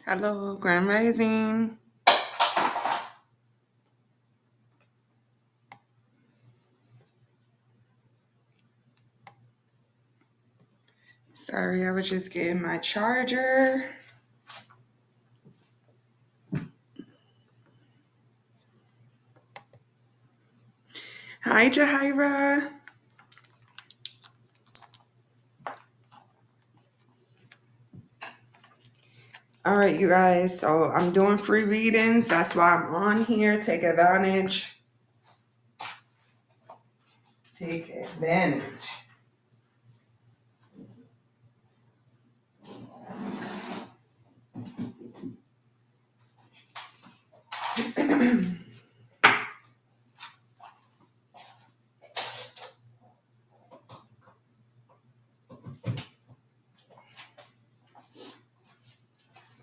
Hello, Grand Rising. Sorry, I was just getting my charger. Hi, Jahira. All right, you guys. So I'm doing free readings. That's why I'm on here. Take advantage. Take advantage.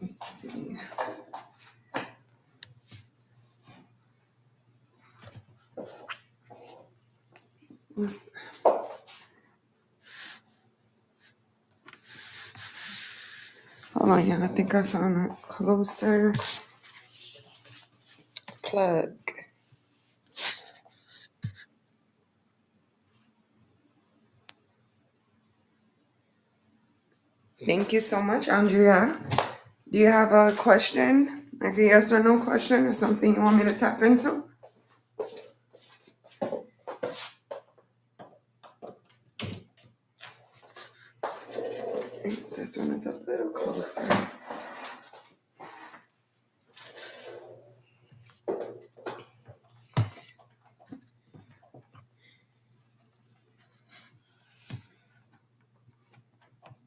Let's see. What's- Hold on, yeah. I think I found a closer plug. Thank you so much, Andrea. Do you have a question? Like a yes or no question or something you want me to tap into? I think this one is a little closer.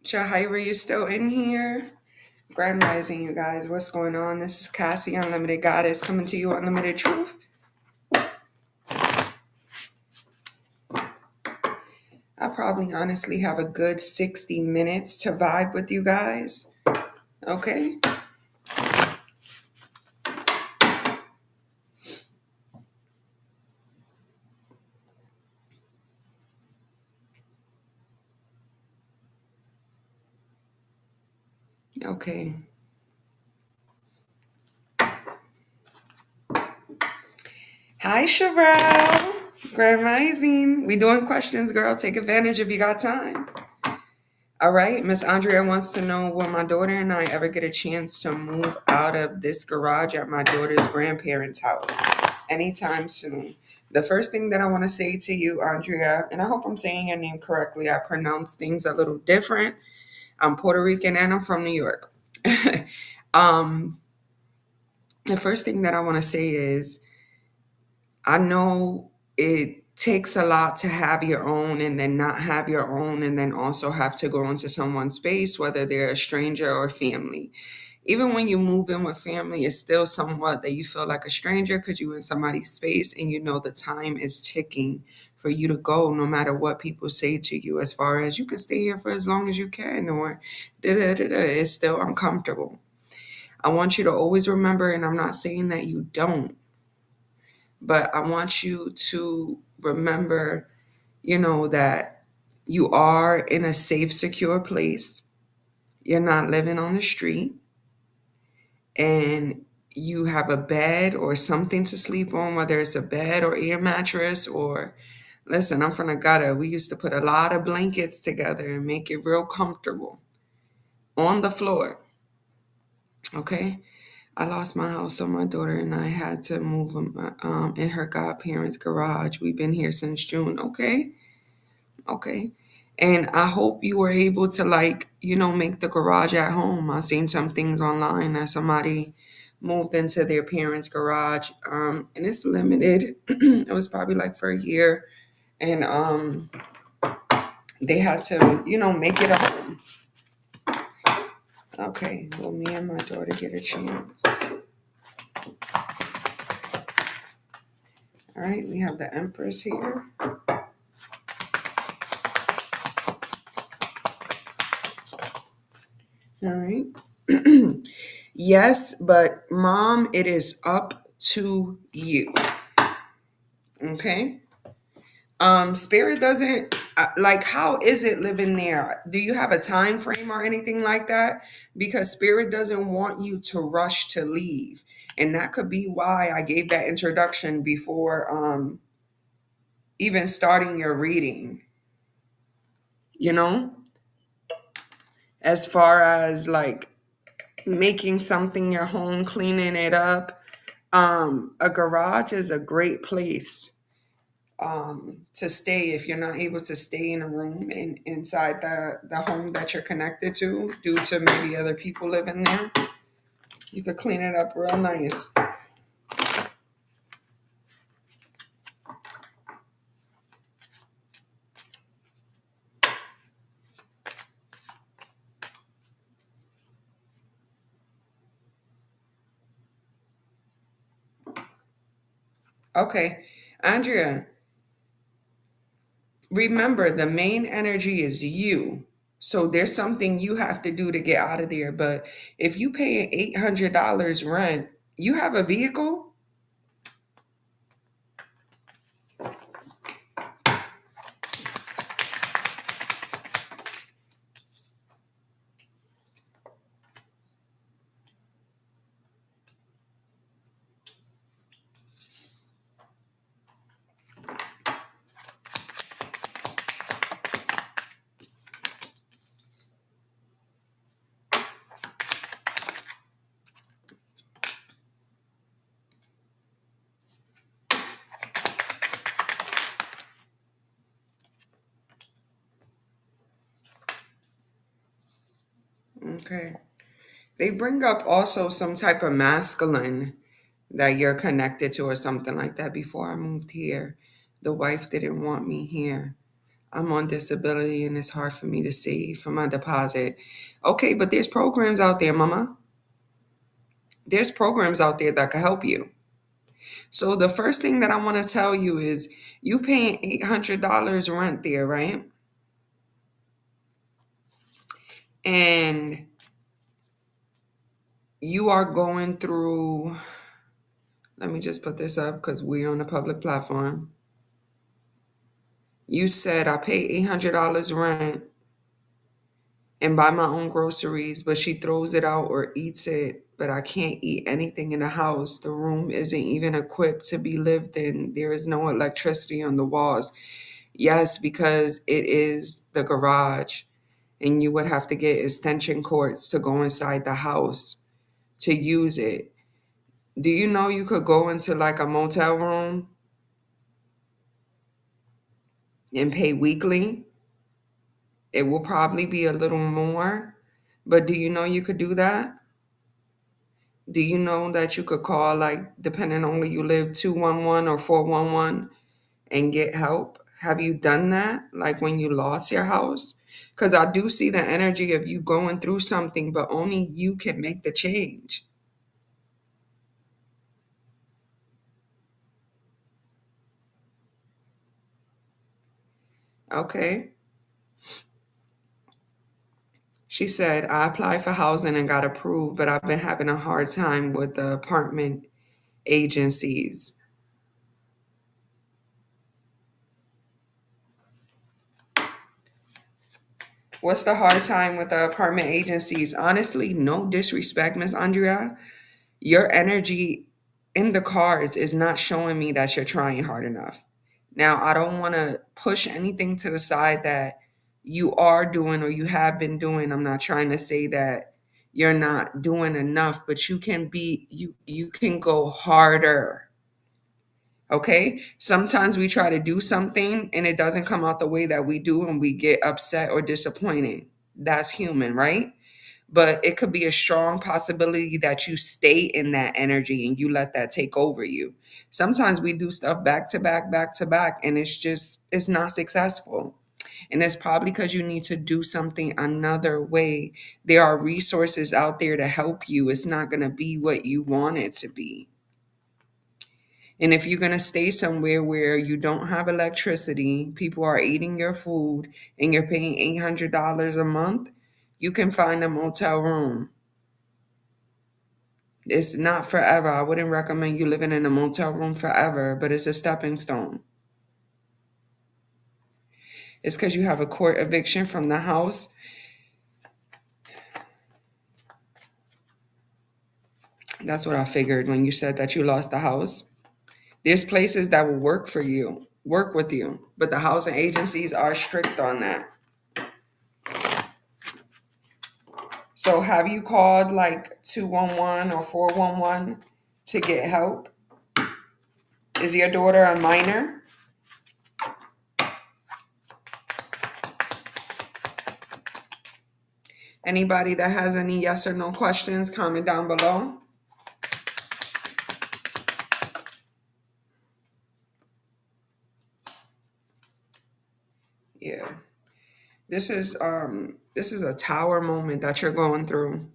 Jahira, you still in here? Grand Rising, you guys. What's going on? This is Cassie, Unlimited Goddess, coming to you, Unlimited Truth. I probably honestly have a good 60 minutes to vibe with you guys. Okay? Okay. Hi, Sherelle. Grand Rising. We doing questions, girl. Take advantage if you got time. All right. Miss Andrea wants to know, will my daughter and I ever get a chance to move out of this garage at my daughter's grandparents' house anytime soon? The first thing that I want to say to you, Andrea, and I hope I'm saying your name correctly. I pronounce things a little different. I'm Puerto Rican and I'm from New York. um, the first thing that I want to say is I know it takes a lot to have your own and then not have your own and then also have to go into someone's space, whether they're a stranger or family. Even when you move in with family, it's still somewhat that you feel like a stranger because you're in somebody's space and you know the time is ticking for you to go no matter what people say to you, as far as you can stay here for as long as you can or da da da da. It's still uncomfortable. I want you to always remember, and I'm not saying that you don't, but I want you to remember, that you are in a safe, secure place. You're not living on the street and you have a bed or something to sleep on, whether it's a bed or air mattress or listen, I'm from the gutter. We used to put a lot of blankets together and make it real comfortable on the floor. Okay. I lost my house, so my daughter and I had to move in her godparents' garage. We've been here since June. Okay. Okay. And I hope you were able to make the garage at home. I seen some things online that somebody moved into their parents' garage. And it's limited. It was probably like for a year. And they had to, make it a home. Okay. Well, me and my daughter get a chance. All right, we have the Empress here. All right. Yes, but mom, it is up to you. Okay? Spirit doesn't like, how is it living there? Do you have a time frame or anything like that? Because spirit doesn't want you to rush to leave. And that could be why I gave that introduction before even starting your reading, you know, as far as like making something your home, cleaning it up. A garage is a great place to stay if you're not able to stay in a room inside the home that you're connected to due to maybe other people living there. You could clean it up real nice. Okay, Andrea, remember the main energy is you. So there's something you have to do to get out of there. But if you pay $800 rent, you have a vehicle? Okay. They bring up also some type of masculine that you're connected to or something like that. Before I moved here, the wife didn't want me here. I'm on disability and it's hard for me to save for my deposit. Okay, but there's programs out there, mama. There's programs out there that can help you. So the first thing that I want to tell you is you paying $800 rent there, right? And you are going through, let me just put this up because we're on a public platform. You said I pay $800 rent and buy my own groceries, but she throws it out or eats it. But I can't eat anything in the house. The room isn't even equipped to be lived in. There is no electricity on the walls. Yes, because it is the garage, and you would have to get extension cords to go inside the house to use it. Do you know you could go into like a motel room and pay weekly? It will probably be a little more, but do you know you could do that? Do you know that you could call, like, depending on where you live, 211 or 411 and get help? Have you done that? Like when you lost your house? Because I do see the energy of you going through something, but only you can make the change. Okay. She said, I applied for housing and got approved, but I've been having a hard time with the apartment agencies. What's the hard time with the apartment agencies? Honestly, no disrespect, Miss Andrea. Your energy in the cards is not showing me that you're trying hard enough. Now, I don't want to push anything to the side that you are doing or you have been doing. I'm not trying to say that you're not doing enough, but you can go harder. Okay? Sometimes we try to do something and it doesn't come out the way that we do and we get upset or disappointed. That's human, right? But it could be a strong possibility that you stay in that energy and you let that take over you. Sometimes we do stuff back to back, and it's not successful. And it's probably because you need to do something another way. There are resources out there to help you. It's not going to be what you want it to be. And if you're going to stay somewhere where you don't have electricity, people are eating your food, and you're paying $800 a month, you can find a motel room. It's not forever. I wouldn't recommend you living in a motel room forever, but it's a stepping stone. It's because you have a court eviction from the house. That's what I figured when you said that you lost the house. There's places that will work with you, but the housing agencies are strict on that. So have you called like 211 or 411 to get help? Is your daughter a minor? Anybody that has any yes or no questions, comment down below. Yeah. This is a tower moment that you're going through.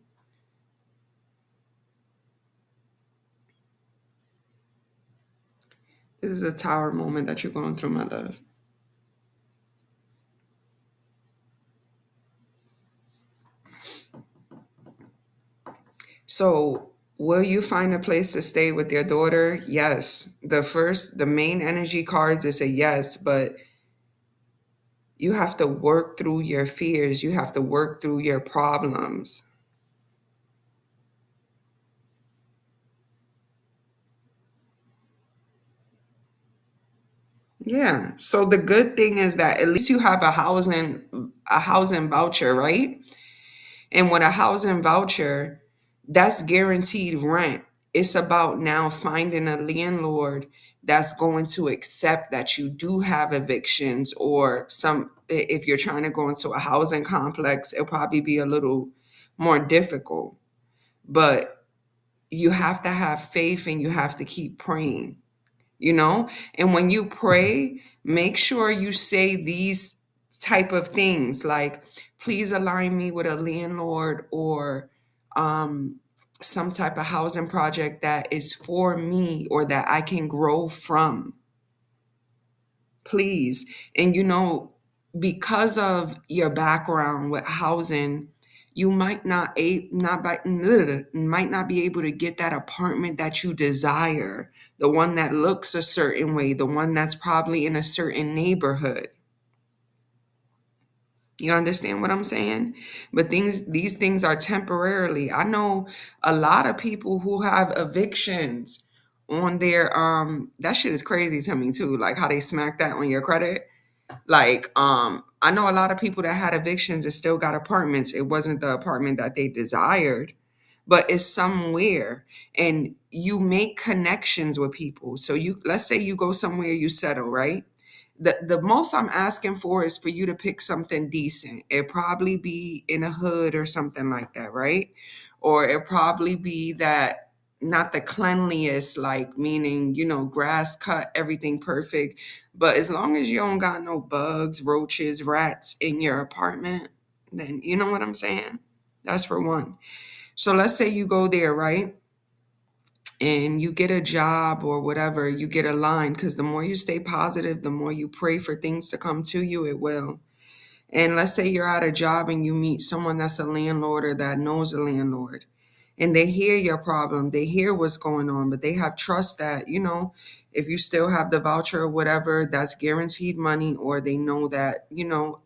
This is a tower moment that you're going through, my love. So, will you find a place to stay with your daughter? Yes. The main energy cards is a yes, but you have to work through your fears. You have to work through your problems. Yeah. So the good thing is that at least you have a housing voucher, right? And with a housing voucher, that's guaranteed rent. It's about now finding a landlord that's going to accept that you do have evictions, or if you're trying to go into a housing complex, it'll probably be a little more difficult. But you have to have faith and you have to keep praying, you know? And when you pray, make sure you say these type of things like, please align me with a landlord or um, some type of housing project that is for me or that I can grow from, please. And because of your background with housing, you might not a not by, might not be able to get that apartment that you desire, the one that looks a certain way, the one that's probably in a certain neighborhood. You understand what I'm saying? But these things are temporarily. I know a lot of people who have evictions on their that shit is crazy to me too, like how they smack that on your credit. Like, I know a lot of people that had evictions and still got apartments. It wasn't the apartment that they desired, but it's somewhere. And you make connections with people. So let's say you go somewhere, you settle, right? The most I'm asking for is for you to pick something decent. It probably be in a hood or something like that, right? Or it probably be that not the cleanliest, like meaning, grass cut, everything perfect. But as long as you don't got no bugs, roaches, rats in your apartment, then you know what I'm saying? That's for one. So let's say you go there, right? And you get a job or whatever, you get aligned because the more you stay positive, the more you pray for things to come to you, it will. And let's say you're at a job and you meet someone that's a landlord or that knows a landlord, and they hear your problem, they hear what's going on, but they have trust that, if you still have the voucher or whatever, that's guaranteed money, or they know that,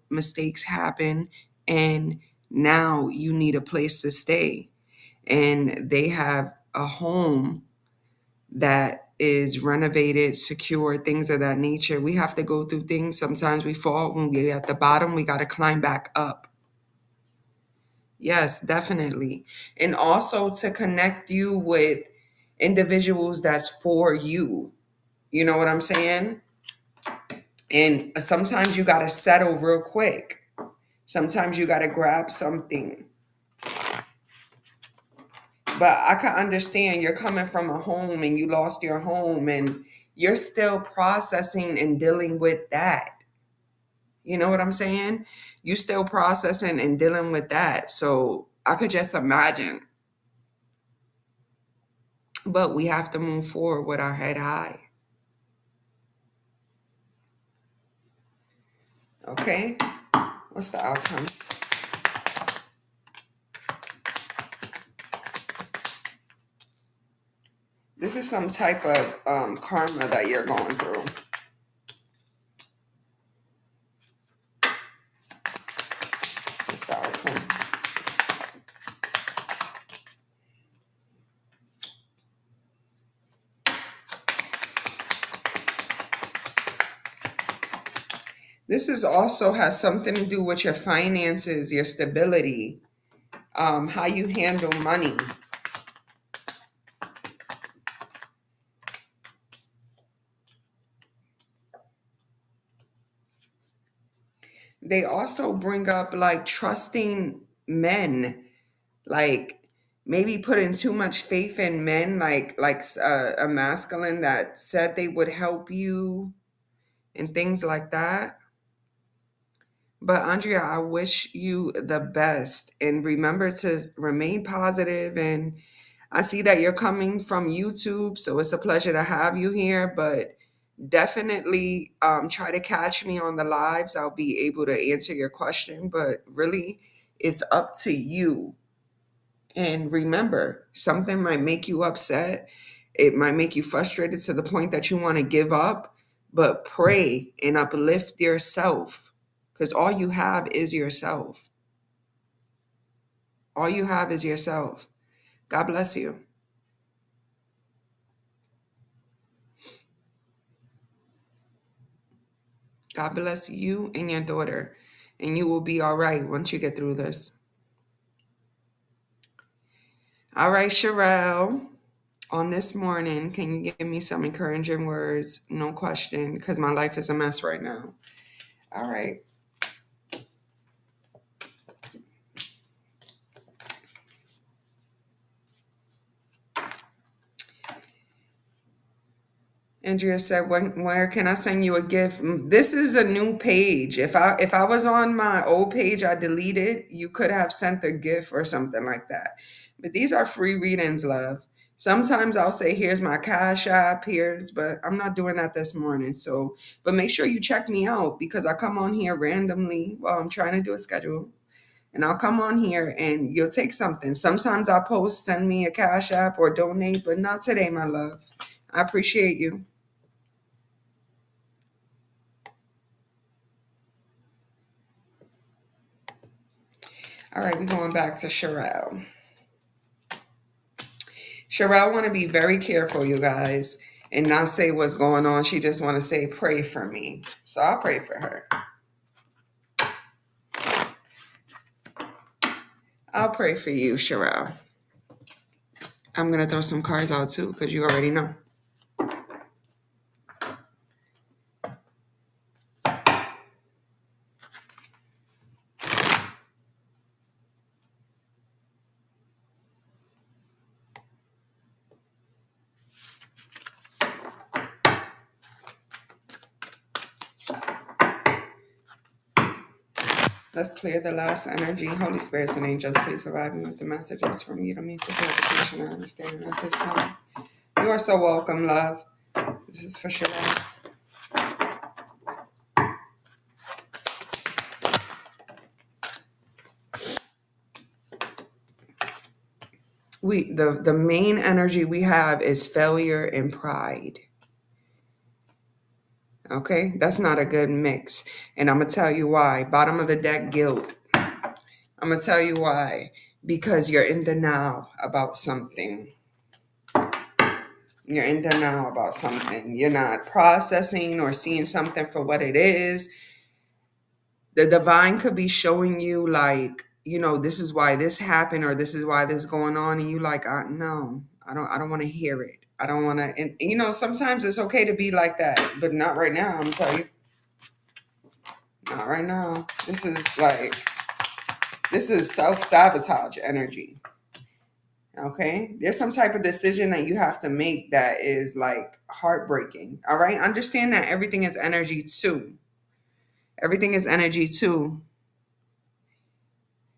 mistakes happen and now you need a place to stay. And they have a home that is renovated, secure, things of that nature. We have to go through things. Sometimes we fall. When we're at the bottom, we got to climb back up. Yes, definitely. And also to connect you with individuals that's for you. You know what I'm saying? And sometimes you got to settle real quick. Sometimes you got to grab something. But I can understand you're coming from a home and you lost your home and you're still processing and dealing with that. You know what I'm saying? You still processing and dealing with that. So I could just imagine. But we have to move forward with our head high. Okay? What's the outcome? This is some type of karma that you're going through. This is also has something to do with your finances, your stability, how you handle money. They also bring up like trusting men, like maybe putting too much faith in men, a masculine that said they would help you and things like that. But Andrea, I wish you the best and remember to remain positive. And I see that you're coming from YouTube, so it's a pleasure to have you here. But definitely try to catch me on the lives. I'll be able to answer your question, but really, it's up to you. And remember, something might make you upset. It might make you frustrated to the point that you want to give up, but pray and uplift yourself because all you have is yourself. All you have is yourself. God bless you. God bless you and your daughter. And you will be all right once you get through this. All right, Sherelle. On this morning, can you give me some encouraging words? No question, because my life is a mess right now. All right. Andrea said, Where can I send you a gift?" This is a new page. If I was on my old page I deleted, you could have sent a gift or something like that. But these are free readings, love. Sometimes I'll say, "Here's my Cash App, but I'm not doing that this morning. So, but make sure you check me out because I come on here randomly while I'm trying to do a schedule. And I'll come on here and you'll take something. Sometimes I'll post, send me a Cash App or donate, but not today, my love. I appreciate you. All right, we're going back to Sherelle. Sherelle want to be very careful, you guys, and not say what's going on. She just want to say, pray for me. So I'll pray for her. I'll pray for you, Sherelle. I'm going to throw some cards out too because you already know. Let's clear the last energy. Holy Spirits and angels, please provide me with the messages from you to me for clarification and understanding at this time. You are so welcome, love. This is for Sherelle. The main energy we have is failure and pride. Okay, that's not a good mix. And I'm going to tell you why. Bottom of the deck, guilt. I'm going to tell you why. Because you're in denial about something. You're in denial about something. You're not processing or seeing something for what it is. The divine could be showing you like, this is why this happened or this is why this is going on. And you like, no, I don't want to hear it. I don't want to. And sometimes it's okay to be like that, but not right now. I'm going to tell you. Not right now. This is self-sabotage energy. Okay? There's some type of decision that you have to make that is like heartbreaking. All right? Understand that everything is energy too. Everything is energy too.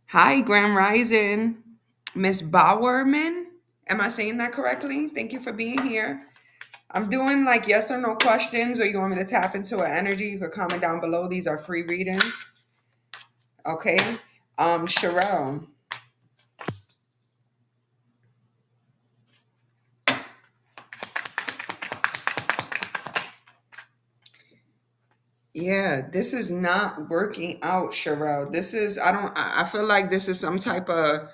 Hi, Grand Rising. Miss Bowerman. Am I saying that correctly? Thank you for being here. I'm doing like yes or no questions, or you want me to tap into an energy, you could comment down below. These are free readings. Okay. Sherelle. Yeah, this is not working out, Sherelle. I feel like this is some type of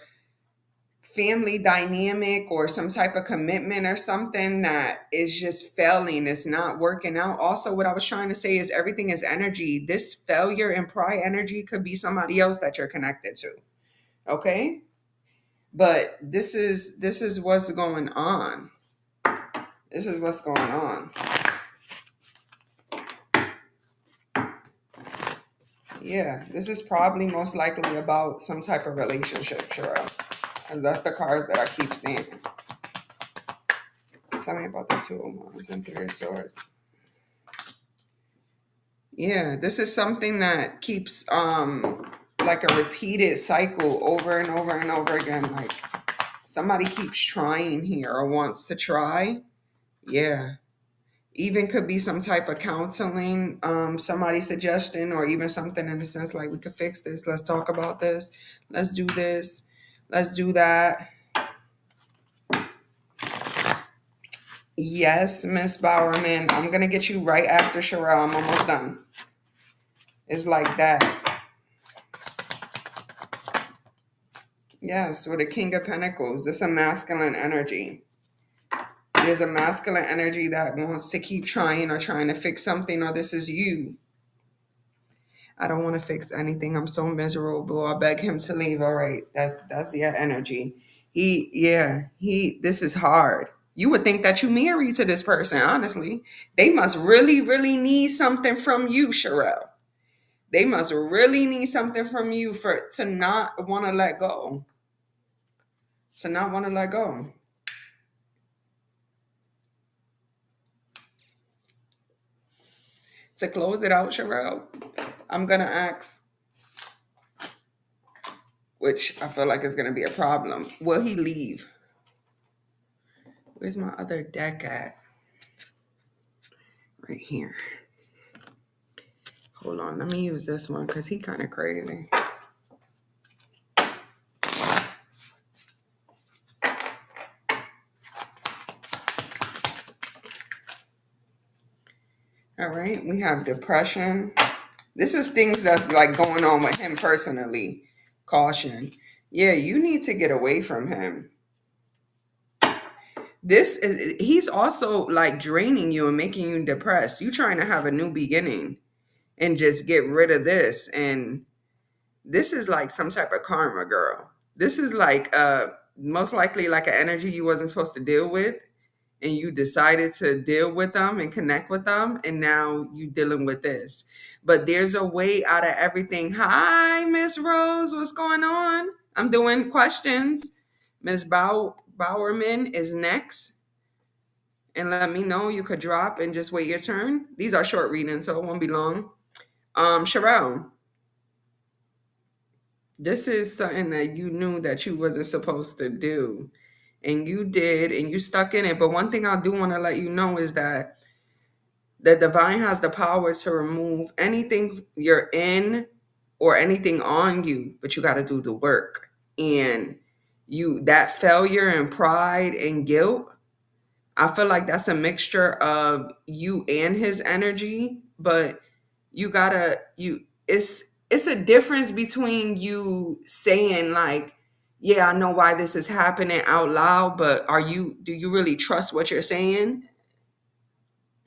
family dynamic or some type of commitment or something that is just failing, it's not working out. Also, what I was trying to say is everything is energy. This failure and pride energy could be somebody else that you're connected to. Okay? But this is what's going on. This is what's going on. Yeah, this is probably most likely about some type of relationship, Sherelle. And that's the cards that I keep seeing. Tell me about the Two of Wands and Three of Swords. Yeah, this is something that keeps like a repeated cycle over and over and over again. Like somebody keeps trying here or wants to try. Yeah. Even could be some type of counseling, somebody's suggestion, or even something in the sense like we could fix this. Let's talk about this. Let's do this. Let's do that. Yes, Miss Bowerman. I'm gonna get you right after Sherelle. I'm almost done. It's like that. Yes, with the King of Pentacles. It's a masculine energy. There's a masculine energy that wants to keep trying or trying to fix something, or this is you. I don't want to fix anything. I'm so miserable. I beg him to leave. All right. That's your energy. This is hard. You would think that you married to this person, honestly. They must really, really need something from you, Sherelle. They must really need something from you to not want to let go. To not want to let go. To close it out, Sherelle, I'm gonna ask, which I feel like is gonna be a problem. Will he leave? Where's my other deck at? Right here. Hold on, let me use this one because he kind of crazy. All right, we have depression. This is things that's like going on with him personally. Caution. Yeah, you need to get away from him. He's also like draining you and making you depressed. You trying to have a new beginning and just get rid of this. And this is like some type of karma, girl. This is like most likely like an energy you wasn't supposed to deal with, and you decided to deal with them and connect with them, and now you dealing with this. But there's a way out of everything. Hi, Miss Rose, what's going on? I'm doing questions. Miss Bowerman is next. And let me know. You could drop and just wait your turn. These are short readings, so it won't be long. Sherelle, this is something that you knew that you wasn't supposed to do. And you did, and you stuck in it. But one thing I do want to let you know is that the divine has the power to remove anything you're in or anything on you, but you got to do the work. And that failure and pride and guilt, I feel like that's a mixture of you and his energy, but you gotta you it's a difference between you saying like, yeah, I know why this is happening out loud, but do you really trust what you're saying?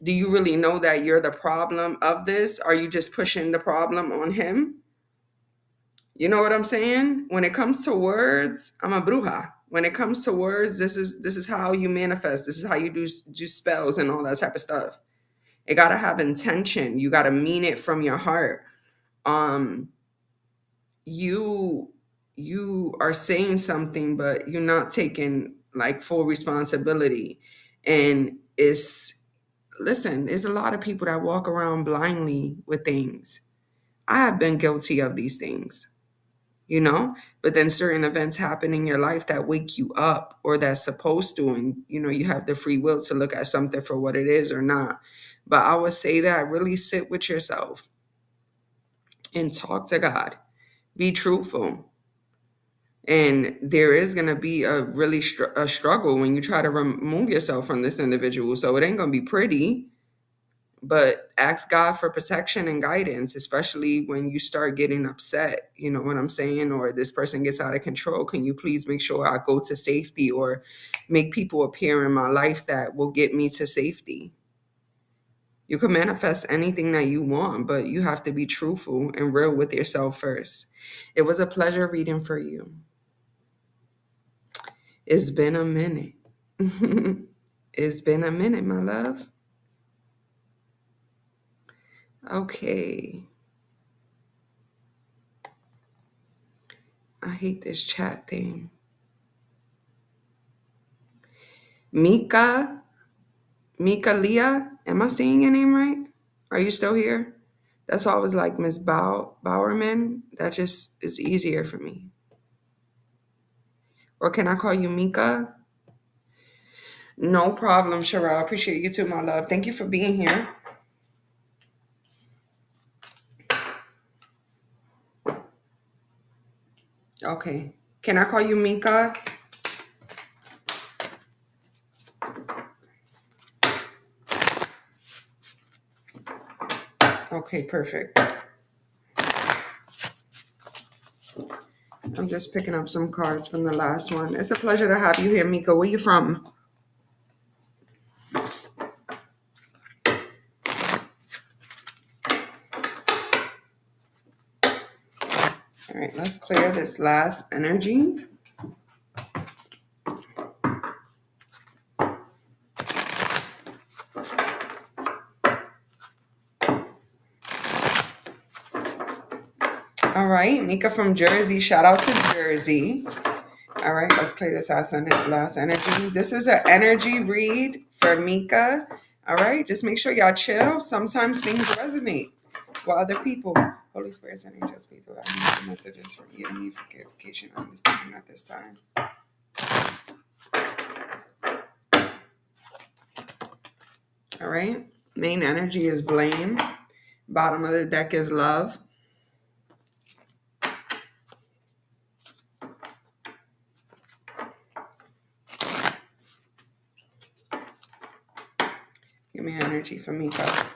Do you really know that you're the problem of this? Are you just pushing the problem on him? You know what I'm saying? When it comes to words, I'm a bruja. When it comes to words, this is how you manifest. This is how you do spells and all that type of stuff. It gotta have intention. You gotta mean it from your heart. Um, you you are saying something, but you're not taking like full responsibility. And listen, there's a lot of people that walk around blindly with things. I have been guilty of these things, you know, but then certain events happen in your life that wake you up, or that's supposed to, and you have the free will to look at something for what it is or not. But I would say that really sit with yourself and talk to God. Be truthful. And there is going to be a really a struggle when you try to remove yourself from this individual. So it ain't going to be pretty. but ask God for protection and guidance, especially when you start getting upset. You know what I'm saying? Or this person gets out of control. Can you please make sure I go to safety, or make people appear in my life that will get me to safety? You can manifest anything that you want, but you have to be truthful and real with yourself first. It was a pleasure reading for you. It's been a minute. It's been a minute, my love. Okay. I hate this chat thing. Mika, Mika Leah, am I saying your name right? Are you still here? That's always like Miss Bowerman. That just is easier for me. Or can I call you Mika? No problem, Sherelle. I appreciate you too, my love. Thank you for being here. Okay. Can I call you Mika? Okay, perfect. I'm just picking up some cards from the last one. It's a pleasure to have you here, Mika. Where you from? All right, let's clear this last energy. All right, Mika from Jersey. Shout out to Jersey. All right, let's clear this last energy. This is an energy read for Mika. All right, just make sure y'all chill. Sometimes things resonate with other people. Holy Spirit, send angels, please provide me messages from you and me for clarification on understanding at this time. All right, main energy is blame. Bottom of the deck is love. Give me energy for Mika.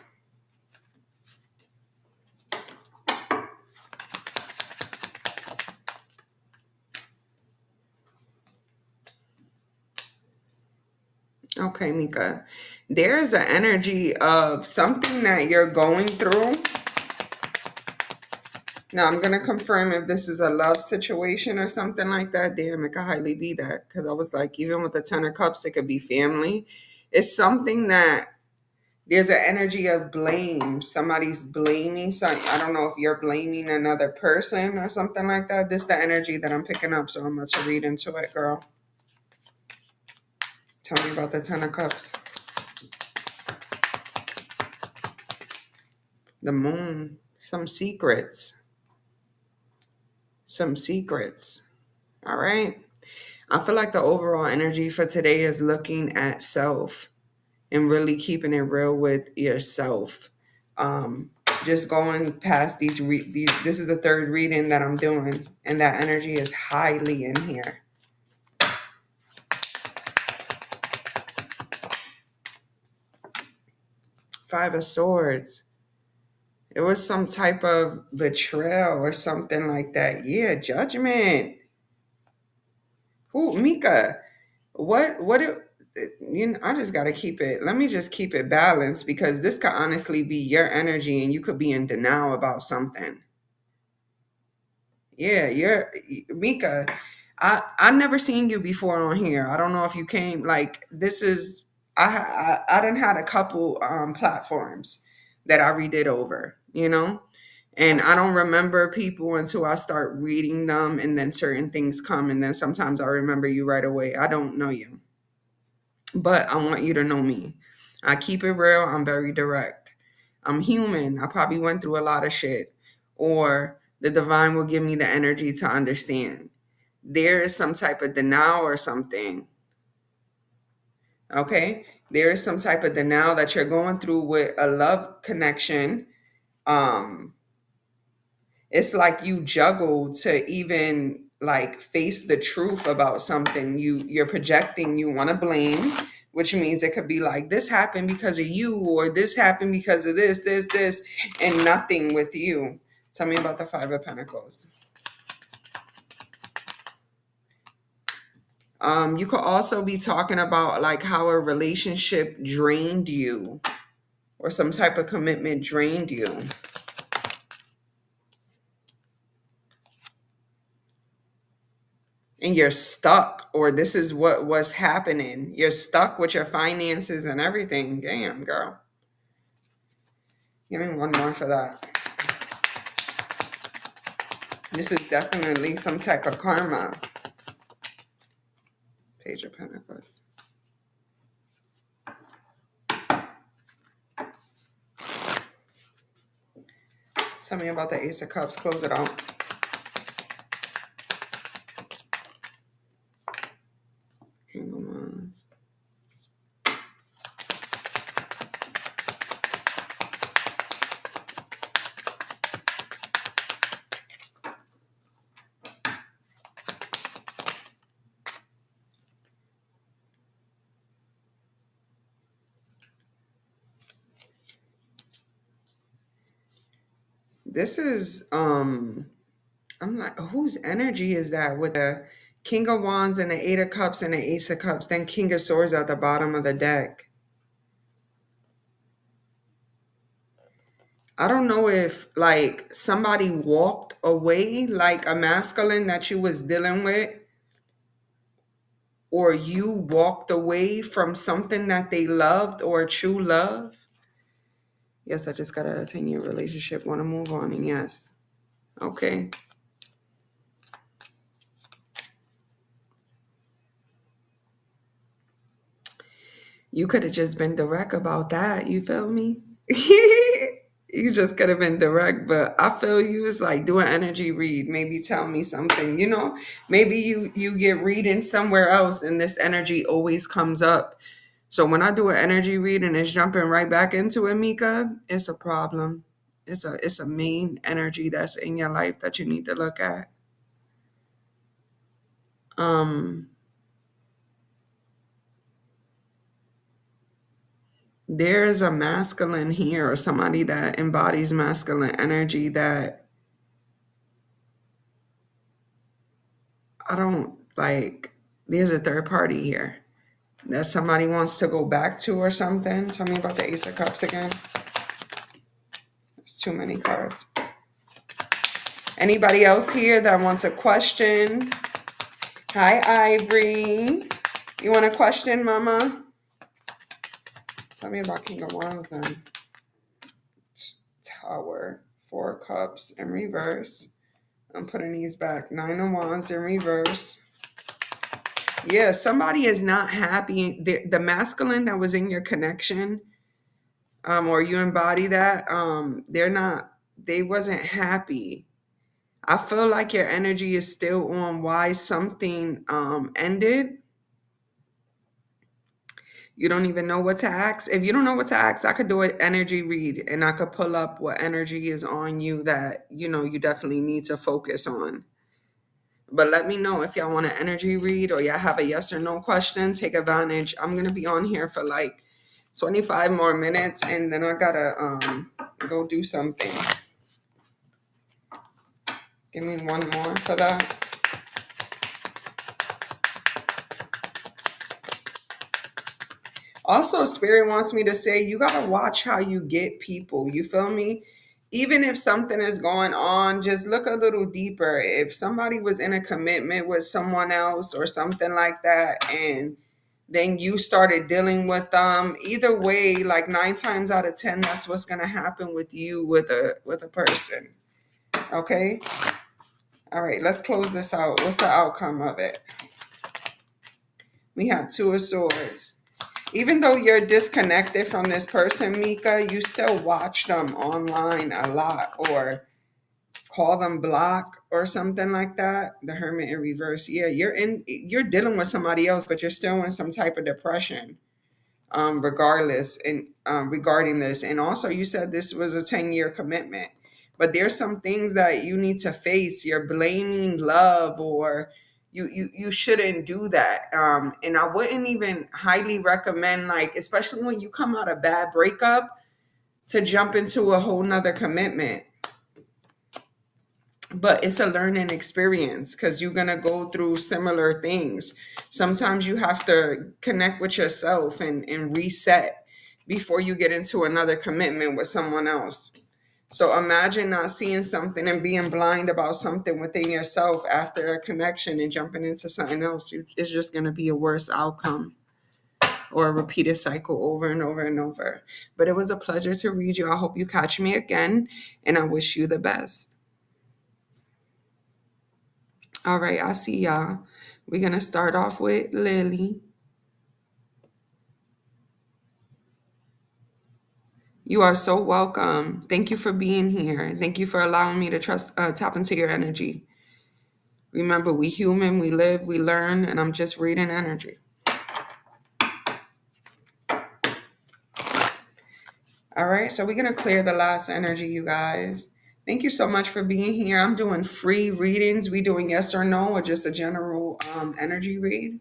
Okay, Mika. There's an energy of something that you're going through. Now, I'm going to confirm if this is a love situation or something like that. Damn, it could highly be that. Because I was like, even with the Ten of Cups, it could be family. It's something that there's an energy of blame. Somebody's blaming. I don't know if you're blaming another person or something like that. This is the energy that I'm picking up. So I'm about to read into it, girl. Tell me about the Ten of Cups. The Moon. Some secrets. Some secrets. All right. I feel like the overall energy for today is looking at self and really keeping it real with yourself. Just going past these. This is the third reading that I'm doing, and that energy is highly in here. Five of Swords. It was some type of betrayal or something like that. Yeah, judgment. Who, Mika? What I just got to keep it. Let me just keep it balanced, because this could honestly be your energy and you could be in denial about something. Yeah, you're Mika. I never seen you before on here. I don't know if you came, like, this is I done had a couple platforms that I redid over, and I don't remember people until I start reading them, and then certain things come, and then sometimes I remember you right away. I don't know you, but I want you to know me. I keep it real. I'm very direct. I'm human. I probably went through a lot of shit, or the divine will give me the energy to understand. There is some type of denial or something. Okay? There is some type of denial that you're going through with a love connection. Um, it's like you juggle to even like face the truth about something. You're projecting, you want to blame, which means it could be like this happened because of you, or this happened because of this, and nothing with you. Tell me about the Five of Pentacles. You could also be talking about like how a relationship drained you, or some type of commitment drained you. And you're stuck, or this is what was happening. You're stuck with your finances and everything. Damn, girl. Give me one more for that. This is definitely some type of karma. Page of Pentacles. Tell me about the Ace of Cups. Close it out. King of Wands. This is I'm like, whose energy is that with the King of Wands and the Eight of Cups and the Ace of Cups, then King of Swords at the bottom of the deck? I don't know if like somebody walked away, like a masculine that you was dealing with, or you walked away from something that they loved, or true love. Yes, I just got a 10-year relationship. Want to move on, and yes. Okay. You could have just been direct about that. You feel me? You just could have been direct, but I feel you. It's like do an energy read. Maybe tell me something. Maybe you get reading somewhere else, and this energy always comes up. So when I do an energy read and it's jumping right back into it, Mika, it's a problem. It's a main energy that's in your life that you need to look at. There's a masculine here, or somebody that embodies masculine energy that I don't like. There's a third party here that somebody wants to go back to or something. Tell me about the Ace of Cups again. It's too many cards. Anybody else here that wants a question? Hi, Ivory. You want a question, Mama? Tell me about King of Wands then. Tower, Four Cups in reverse. I'm putting these back. Nine of Wands in reverse. Yeah, somebody is not happy. The masculine that was in your connection, or you embody that, they wasn't happy. I feel like your energy is still on why something ended. You don't even know what to ask. If you don't know what to ask, I could do an energy read and I could pull up what energy is on you that, you definitely need to focus on. But let me know if y'all want an energy read or y'all have a yes or no question. Take advantage. I'm going to be on here for like 25 more minutes and then I got to go do something. Give me one more for that. Also, Spirit wants me to say you got to watch how you get people. You feel me? Even if something is going on, just look a little deeper. If somebody was in a commitment with someone else or something like that, and then you started dealing with them, either way, like 9 times out of 10, that's what's going to happen with you with a person. Okay? All right, let's close this out. What's the outcome of it? We have Two of Swords. Even though you're disconnected from this person, Mika, you still watch them online a lot or call them block or something like that. The Hermit in reverse. Yeah, you're dealing with somebody else, but you're still in some type of depression, regardless and regarding this. And also you said this was a 10-year commitment. But there's some things that you need to face. You're blaming love or You shouldn't do that. And I wouldn't even highly recommend, like, especially when you come out of bad breakup, to jump into a whole nother commitment. But it's a learning experience because you're gonna go through similar things. Sometimes you have to connect with yourself and reset before you get into another commitment with someone else. So imagine not seeing something and being blind about something within yourself after a connection and jumping into something else. It's just gonna be a worse outcome or a repeated cycle over and over and over. But it was a pleasure to read you. I hope you catch me again, and I wish you the best. All right, I see y'all. We're going to start off with Lily. You are so welcome. Thank you for being here. Thank you for allowing me to tap into your energy. Remember, we human, we live, we learn, and I'm just reading energy. All right, so we're going to clear the last energy, you guys. Thank you so much for being here. I'm doing free readings. We doing yes or no or just a general energy read.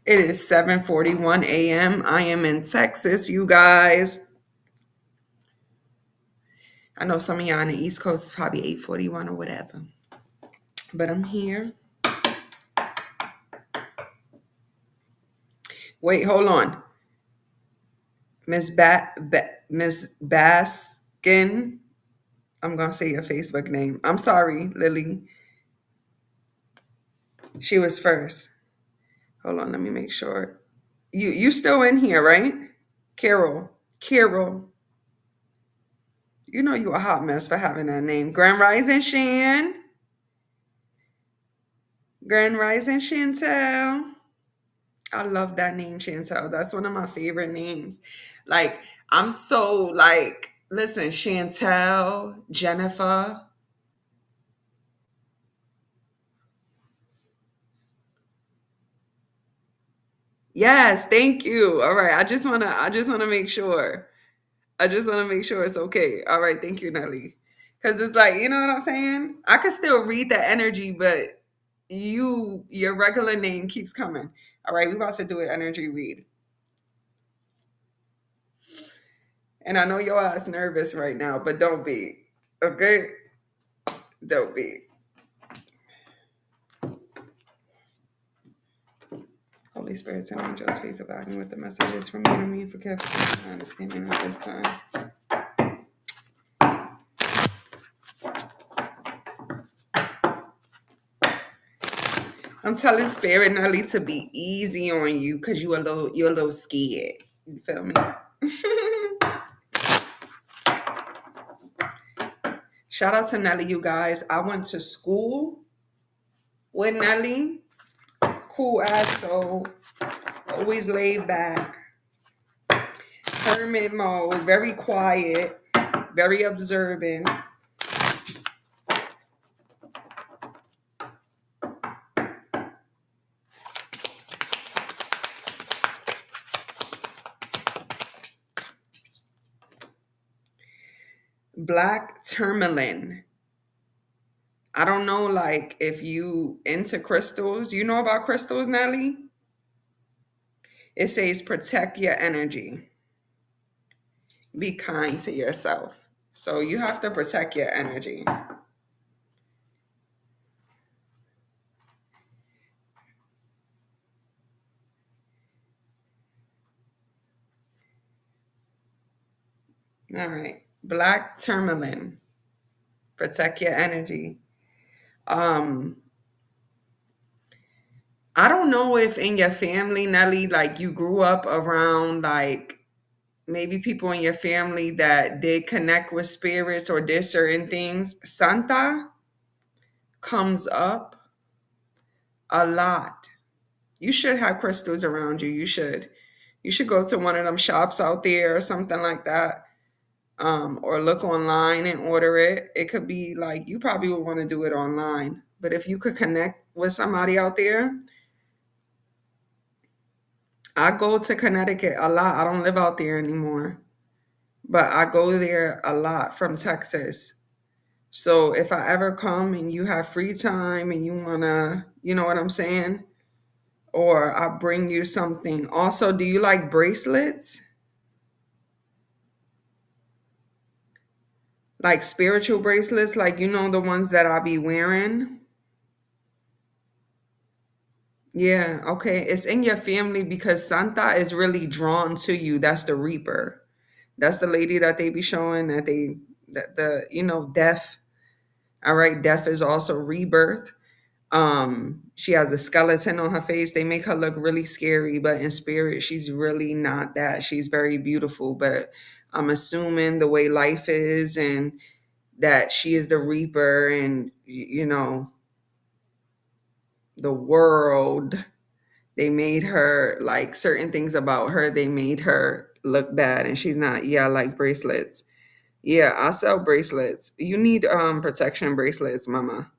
It is 7:41 a.m. I am in Texas, you guys. I know some of y'all on the East Coast is probably 8:41 or whatever. But I'm here. Wait, hold on. Miss Baskin. I'm gonna say your Facebook name. I'm sorry, Lily. She was first. Hold on, let me make sure. You still in here, right? Carol. Carol. You know you a hot mess for having that name. Grand Rising Shan. Grand Rising Chantel. I love that name, Chantel. That's one of my favorite names. Like, I'm so like, listen, Chantel, Jennifer. Yes, thank you. All right. I just wanna make sure. I just wanna make sure it's okay. All right, thank you, Nelly. Cause it's like, you know what I'm saying? I could still read the energy, but your regular name keeps coming. All right, we about to do an energy read. And I know your ass nervous right now, but don't be. Okay? Don't be. Holy Spirits and angels, please abide me with the messages from you to me for careful understanding at this time. I'm telling Spirit Nelly to be easy on you because you're a little scared. You feel me? Shout out to Nelly, you guys. I went to school with Nelly. Cool ass soul. Always laid back. Hermit mode. Very quiet. Very observant. Black tourmaline. I don't know, like, if you into crystals. You know about crystals, Nelly? It says protect your energy. Be kind to yourself. So you have to protect your energy. All right. Black tourmaline. Protect your energy. Um, I don't know if in your family, Nelly, like you grew up around like maybe people in your family that did connect with spirits or did certain things. Santa comes up a lot. You should have crystals around you. You should. You should go to one of them shops out there or something like that. Or look online and order it. It could be like you probably would want to do it online. But if you could connect with somebody out there, I go to Connecticut a lot. I don't live out there anymore, but I go there a lot from Texas. So if I ever come and you have free time and you wanna, you know what I'm saying? Or I bring you something. Also, do you like bracelets? Like spiritual bracelets, like you know the ones that I be wearing? Yeah, okay. It's in your family because Santa is really drawn to you. That's the Reaper. That's the lady that they be showing that they that the death. All right, death is also rebirth. She has a skeleton on her face. They make her look really scary, but in spirit she's really not that. She's very beautiful, but I'm assuming the way life is and that she is the Reaper and the world, they made her like certain things about her, they made her look bad and she's not. Yeah, I like bracelets. Yeah, I sell bracelets. You need protection bracelets, mama.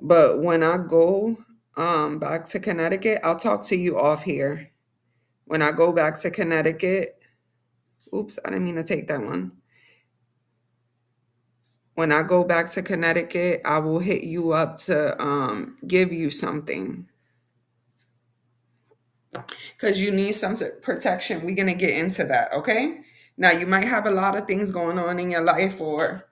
But when I go back to Connecticut, I'll talk to you off here. When I go back to Connecticut, oops, I didn't mean to take that one. When I go back to Connecticut, I will hit you up to give you something because you need some protection. We're going to get into that, okay? Now, you might have a lot of things going on in your life or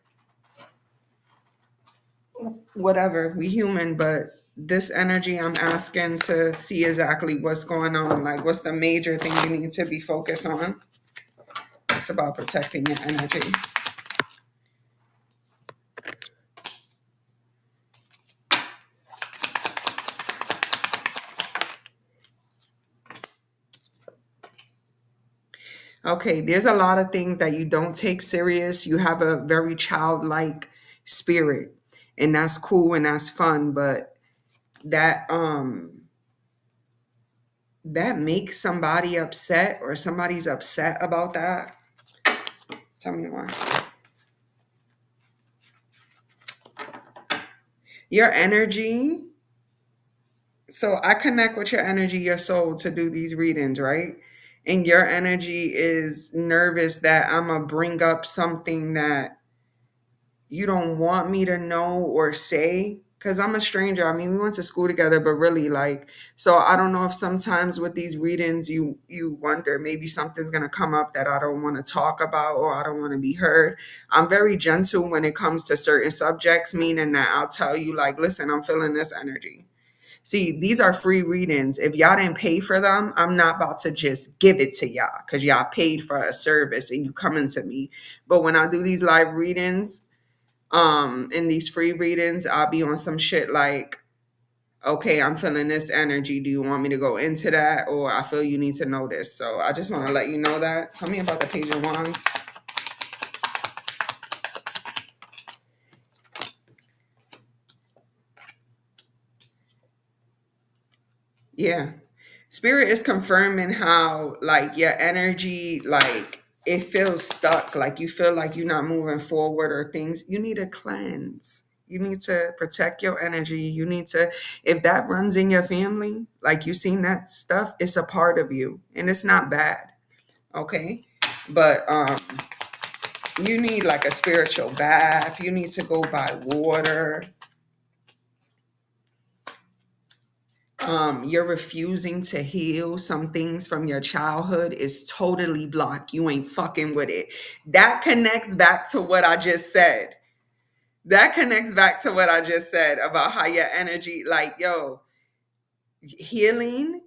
whatever. We human, but this energy, I'm asking to see exactly what's going on. Like, what's the major thing you need to be focused on? It's about protecting your energy. Okay, there's a lot of things that you don't take serious. You have a very childlike spirit, and that's cool and that's fun, but that that makes somebody upset or somebody's upset about that. Tell me more. Your energy. So I connect with your energy, your soul to do these readings, right? And your energy is nervous that I'm gonna bring up something that you don't want me to know or say because I'm a stranger. I mean, we went to school together, but really, like, so I don't know if sometimes with these readings, you wonder maybe something's gonna come up that I don't want to talk about or I don't want to be heard. I'm very gentle when it comes to certain subjects, meaning that I'll tell you, like, listen, I'm feeling this energy. See, these are free readings. If y'all didn't pay for them, I'm not about to just give it to y'all because y'all paid for a service and you coming to me. But when I do these live readings, in these free readings, I'll be on some shit like, okay, I'm feeling this energy. Do you want me to go into that? Or I feel you need to know this. So I just want to let you know that. Tell me about the Page of Wands. Yeah. Spirit is confirming how like your energy, like it feels stuck, like you feel like you're not moving forward or things. You need a cleanse. You need to protect your energy. You need to, if that runs in your family, like you seen that stuff, it's a part of you and it's not bad. Okay. But you need like a spiritual bath. You need to go by water. You're refusing to heal some things from your childhood is totally blocked. You ain't fucking with it. That connects back to what I just said. That connects back to what I just said about how your energy, like, yo, healing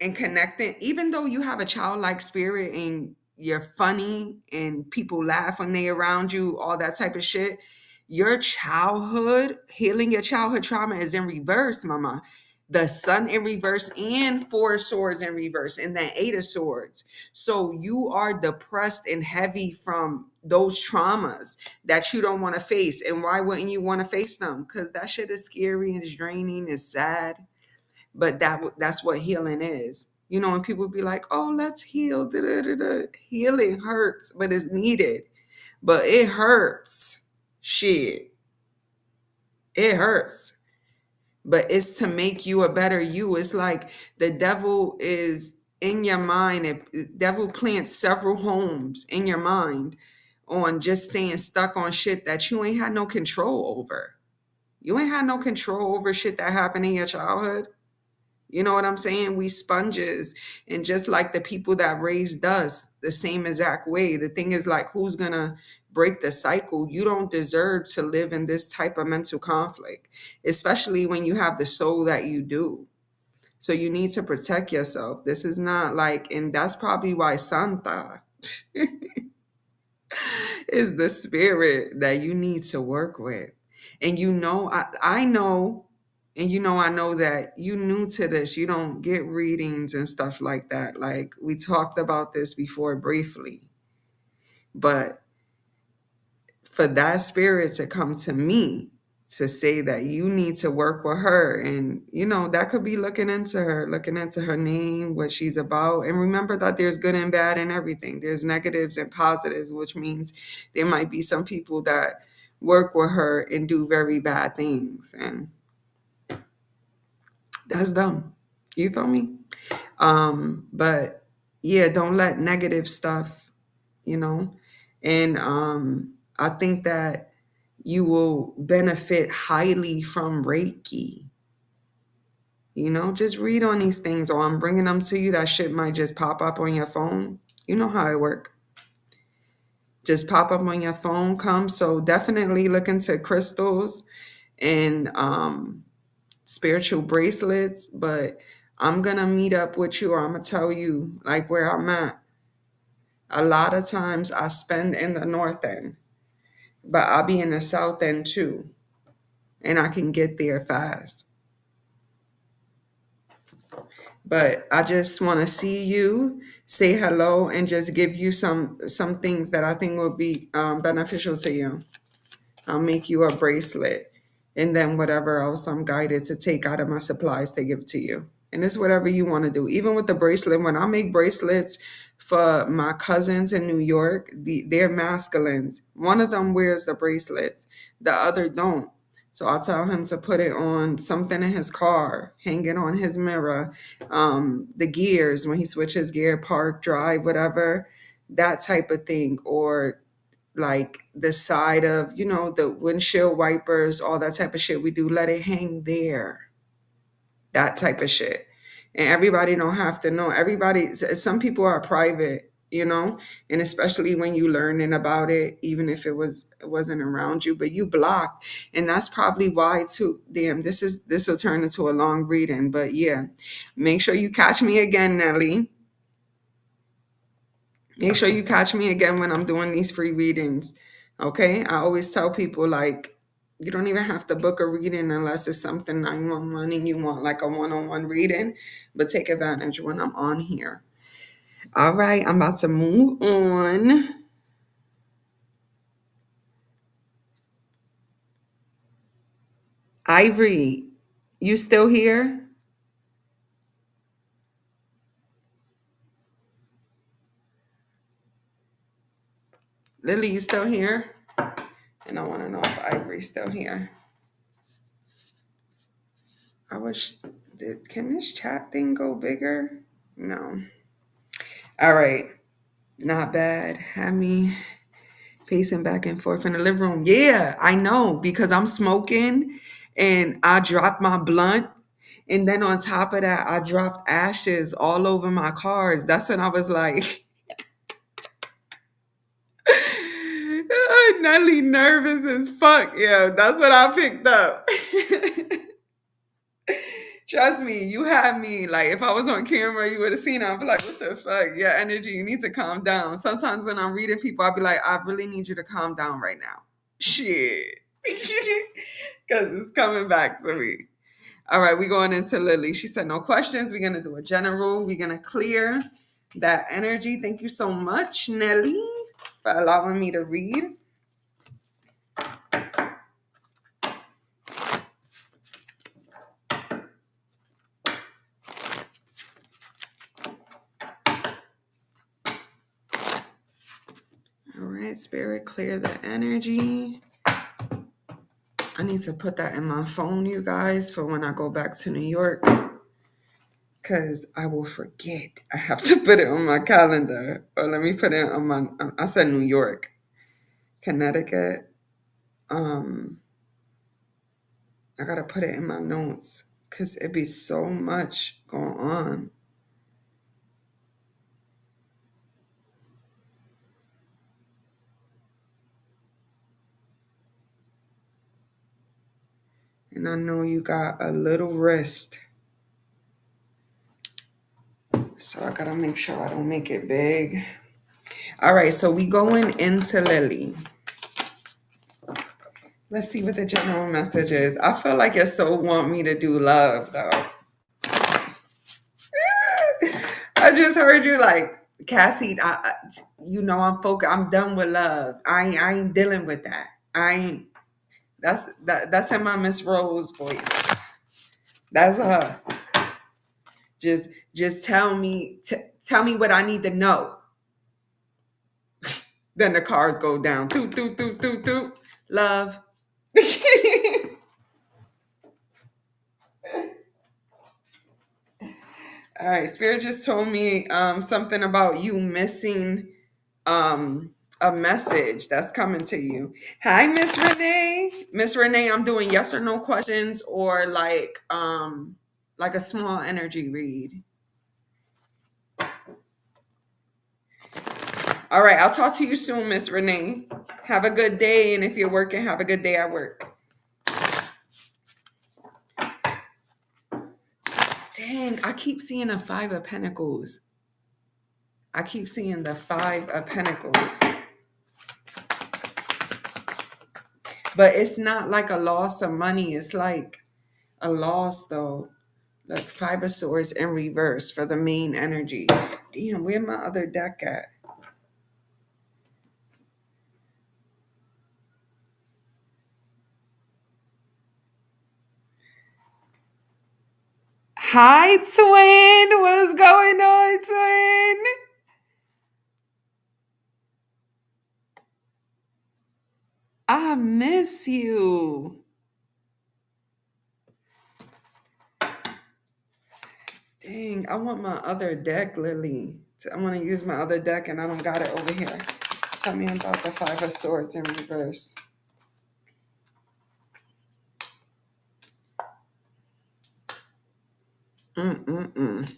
and connecting, even though you have a childlike spirit and you're funny and people laugh when they around you, all that type of shit, your childhood, healing your childhood trauma is in reverse, mama. The sun in reverse and four swords in reverse and then eight of swords. So you are depressed and heavy from those traumas that you don't want to face. And why wouldn't you want to face them? Because that shit is scary and it's draining, it's sad, but that's what healing is. You know, when people be like, "Oh, let's heal." Da, da, da, da. Healing hurts, but it's needed. But it hurts. Shit, it hurts. But it's to make you a better you. It's like the devil is in your mind. Devil plants several homes in your mind on just staying stuck on shit that you ain't had no control over. You ain't had no control over shit that happened in your childhood. You know what I'm saying? We sponges. And just like the people that raised us the same exact way, the thing is like, who's going to break the cycle? You don't deserve to live in this type of mental conflict, especially when you have the soul that you do. So you need to protect yourself. This is not like, and that's probably why Santa is the spirit that you need to work with. And I know, and I know that you new to this. You don't get readings and stuff like that. Like we talked about this before briefly. But for that spirit to come to me to say that you need to work with her, and that could be looking into her name, what she's about. And remember that there's good and bad in everything. There's negatives and positives, which means there might be some people that work with her and do very bad things, and that's dumb. You feel me? But yeah, don't let negative stuff, you know and I think that you will benefit highly from Reiki. Just read on these things, or I'm bringing them to you. That shit might just pop up on your phone. You know how it work. Just pop up on your phone, come. So definitely look into crystals and spiritual bracelets. But I'm gonna meet up with you, or I'm gonna tell you like where I'm at. A lot of times I spend in the north end, but I'll be in the south end too, and I can get there fast. But I just want to see you, say hello, and just give you some things that I think will be beneficial to you. I'll make you a bracelet, and then whatever else I'm guided to take out of my supplies to give to you. And it's whatever you want to do. Even with the bracelet, when I make bracelets for my cousins in New York, they're masculines. One of them wears the bracelets, the other don't. So I'll tell him to put it on something in his car, hang it on his mirror, the gears when he switches gear, park, drive, whatever, that type of thing. Or like the side of, the windshield wipers, all that type of shit we do, let it hang there, that type of shit. And everybody don't have to know. Some people are private, and especially when you learning about it, even if it wasn't around you, but you blocked. And that's probably why too. Damn, this will turn into a long reading. But yeah, make sure you catch me again, Nelly. Make sure you catch me again when I'm doing these free readings. Okay? I always tell people, like, you don't even have to book a reading unless it's something 911 and you want like a one-on-one reading, but take advantage when I'm on here. All right, I'm about to move on. Ivory, you still here? Lily, you still here? And I want to know if Ivory's still here. I wish, can this chat thing go bigger? No. All right. Not bad. Have me pacing back and forth in the living room. Yeah, I know, because I'm smoking and I dropped my blunt. And then on top of that, I dropped ashes all over my cars. That's when I was like, Nelly nervous as fuck. Yeah, that's what I picked up. Trust me, you had me. Like, if I was on camera, you would have seen it. I'd be like, what the fuck? Yeah, energy, you need to calm down. Sometimes when I'm reading people, I'll be like, I really need you to calm down right now. Shit. Because it's coming back to me. All right, we're going into Lily. She said, no questions. We're going to do a general. We're going to clear that energy. Thank you so much, Nelly, for allowing me to read. All right, Spirit, clear the energy. I need to put that in my phone, you guys, for when I go back to New York, because I will forget. I have to put it on my calendar. Or let me put it on I said New York. Connecticut. Um, I gotta put it in my notes because it'd be so much going on. And I know you got a little wrist. So I gotta make sure I don't make it big. All right, so we going into Lily. Let's see what the general message is. I feel like your soul want me to do love though. I just heard you like Cassie. I'm focused. I'm done with love. I ain't dealing with that. I ain't. That's in my Miss Rose voice. That's her. Just tell me what I need to know. Then the cars go down. Toot toot toot toot toot. Love. All right. Spirit just told me something about you missing a message that's coming to you. Hi, Miss Renee. Miss Renee, I'm doing yes or no questions or like a small energy read. All right, I'll talk to you soon, Miss Renee. Have a good day, and if you're working, have a good day at work. Dang, I keep seeing a Five of Pentacles. I keep seeing the Five of Pentacles. But it's not like a loss of money. It's like a loss, though. Like Five of Swords in reverse for the main energy. Damn, where my other deck at? Hi, twin. What's going on, twin? I miss you. Dang, I want my other deck, Lily. I want to use my other deck and I don't got it over here. Tell me about the Five of Swords in reverse. Mm-mm-mm.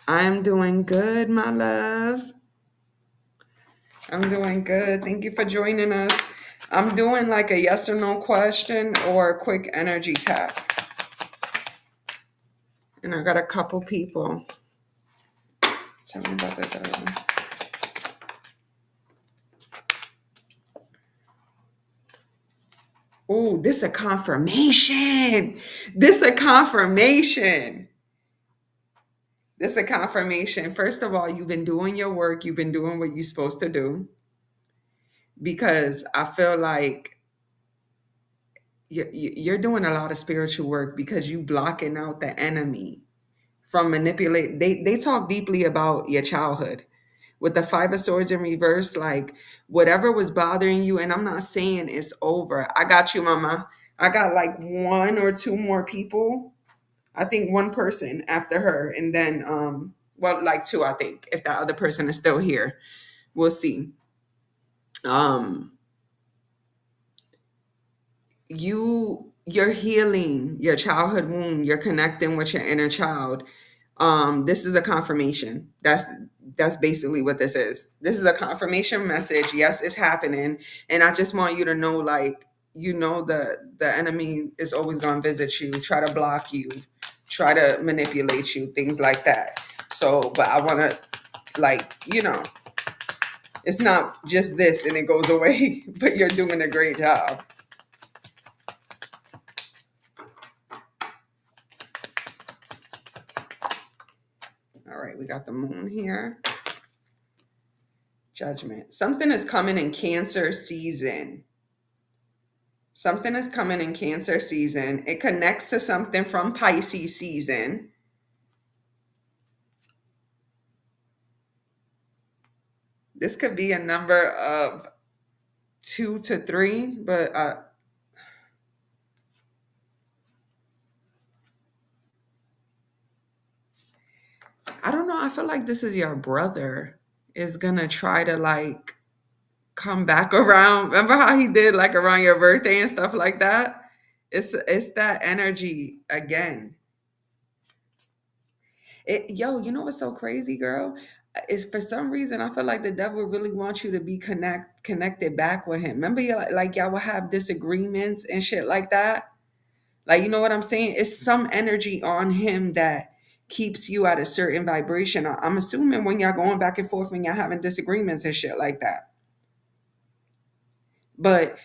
I'm doing good, my love. I'm doing good. Thank you for joining us. I'm doing like a yes or no question or a quick energy tap. And I got a couple people. Tell me about the third one. Oh, this a confirmation. This a confirmation. This a confirmation. First of all, you've been doing your work. You've been doing what you're supposed to do. Because I feel like you're doing a lot of spiritual work because you blocking out the enemy from manipulate. They talk deeply about your childhood with the Five of Swords in reverse, like whatever was bothering you. And I'm not saying it's over. I got you, mama. I got like one or two more people. I think one person after her, and then well, like two, I think, if that other person is still here. We'll see. Um you're healing your childhood wound, you're connecting with your inner child. This is a confirmation. That's basically what this is. This is a confirmation message. Yes, it's happening. And I just want you to know, like, the enemy is always going to visit you, try to block you, try to manipulate you, things like that. So but I want to, like, it's not just this and it goes away. But you're doing a great job. All right, we got the moon here. Judgment. Something is coming in Cancer season. Something is coming in Cancer season. It connects to something from Pisces season. This could be a number of 2 to 3, but I don't know. I feel like this is your brother is gonna try to like come back around. Remember how he did like around your birthday and stuff like that? It's that energy again. Yo, you know what's so crazy, girl? Is for some reason I feel like the devil really wants you to be connected back with him. Remember, you like y'all will have disagreements and shit like that. Like, you know what I'm saying? It's some energy on him that keeps you at a certain vibration. I'm assuming when y'all going back and forth, when y'all having disagreements and shit like that. But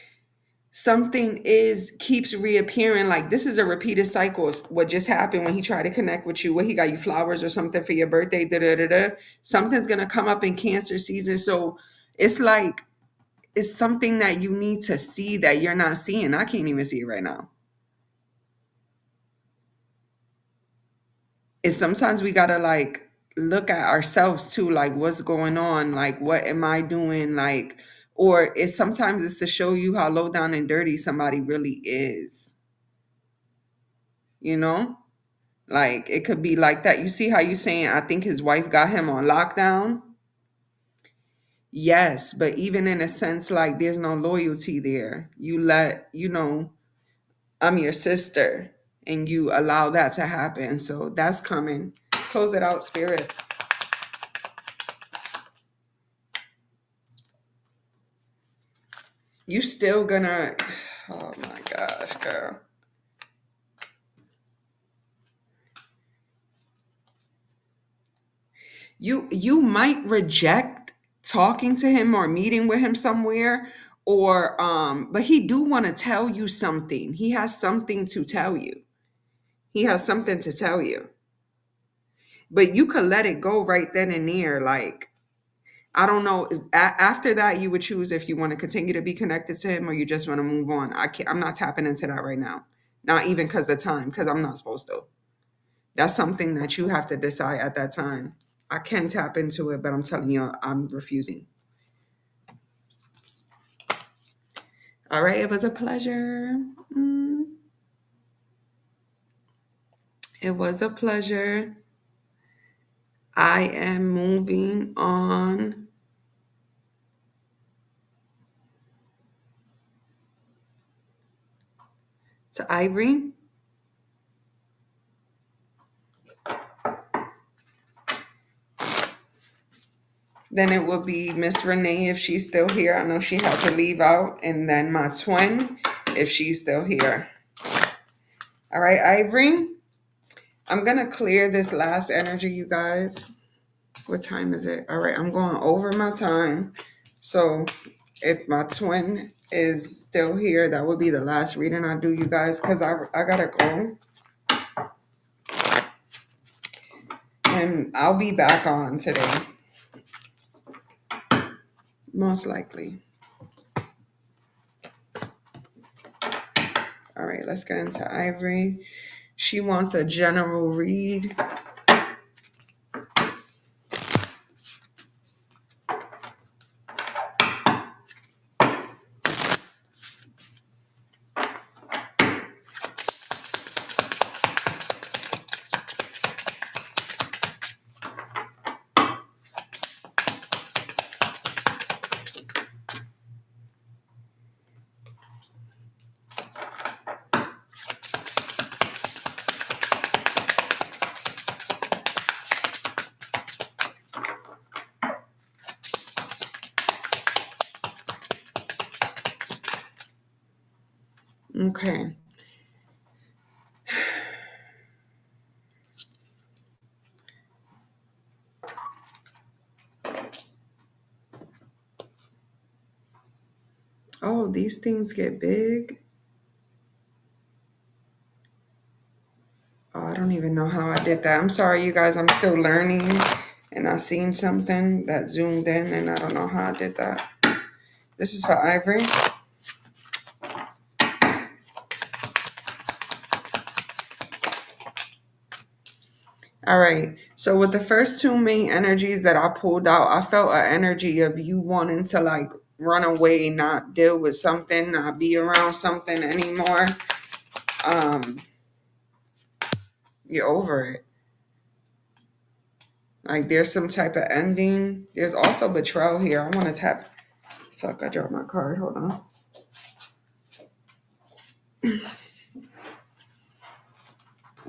something is keeps reappearing. Like this is a repeated cycle of what just happened when he tried to connect with you. What, he got you flowers or something for your birthday? Da da da da. Something's gonna come up in Cancer season. So it's like it's something that you need to see that you're not seeing. I can't even see it right now. Is sometimes we gotta like look at ourselves too, like what's going on, like what am I doing, like, or it's sometimes it's to show you how low down and dirty somebody really is, you know? Like it could be like that. You see how you saying I think his wife got him on lockdown? Yes, but even in a sense, like there's no loyalty there. You let, I'm your sister and you allow that to happen. So that's coming. Close it out, spirit. You still gonna, oh my gosh, girl. You might reject talking to him or meeting with him somewhere, or but he do want to tell you something. He has something to tell you. He has something to tell you. But you could let it go right then and there. Like, I don't know. After that, you would choose if you want to continue to be connected to him or you just want to move on. I'm not tapping into that right now. Not even because the time, because I'm not supposed to. That's something that you have to decide at that time. I can tap into it, but I'm telling you, I'm refusing. All right, it was a pleasure. It was a pleasure. I am moving on to Ivory. Then it will be Miss Renee if she's still here. I know she had to leave out. And then my twin if she's still here. All right, Ivory. I'm going to clear this last energy, you guys. What time is it? All right, I'm going over my time. So if my twin is still here, that would be the last reading I do, you guys, because I got to go. And I'll be back on today. Most likely. All right, let's get into Ivory. She wants a general read. Okay. Oh, these things get big. Oh, I don't even know how I did that. I'm sorry, you guys. I'm still learning. And I seen something that zoomed in and I don't know how I did that. This is for Ivory. All right. So with the first two main energies that I pulled out, I felt an energy of you wanting to like run away, not deal with something, not be around something anymore. You're over it. Like there's some type of ending. There's also betrayal here. I want to tap. Fuck, I dropped my card. Hold on. Let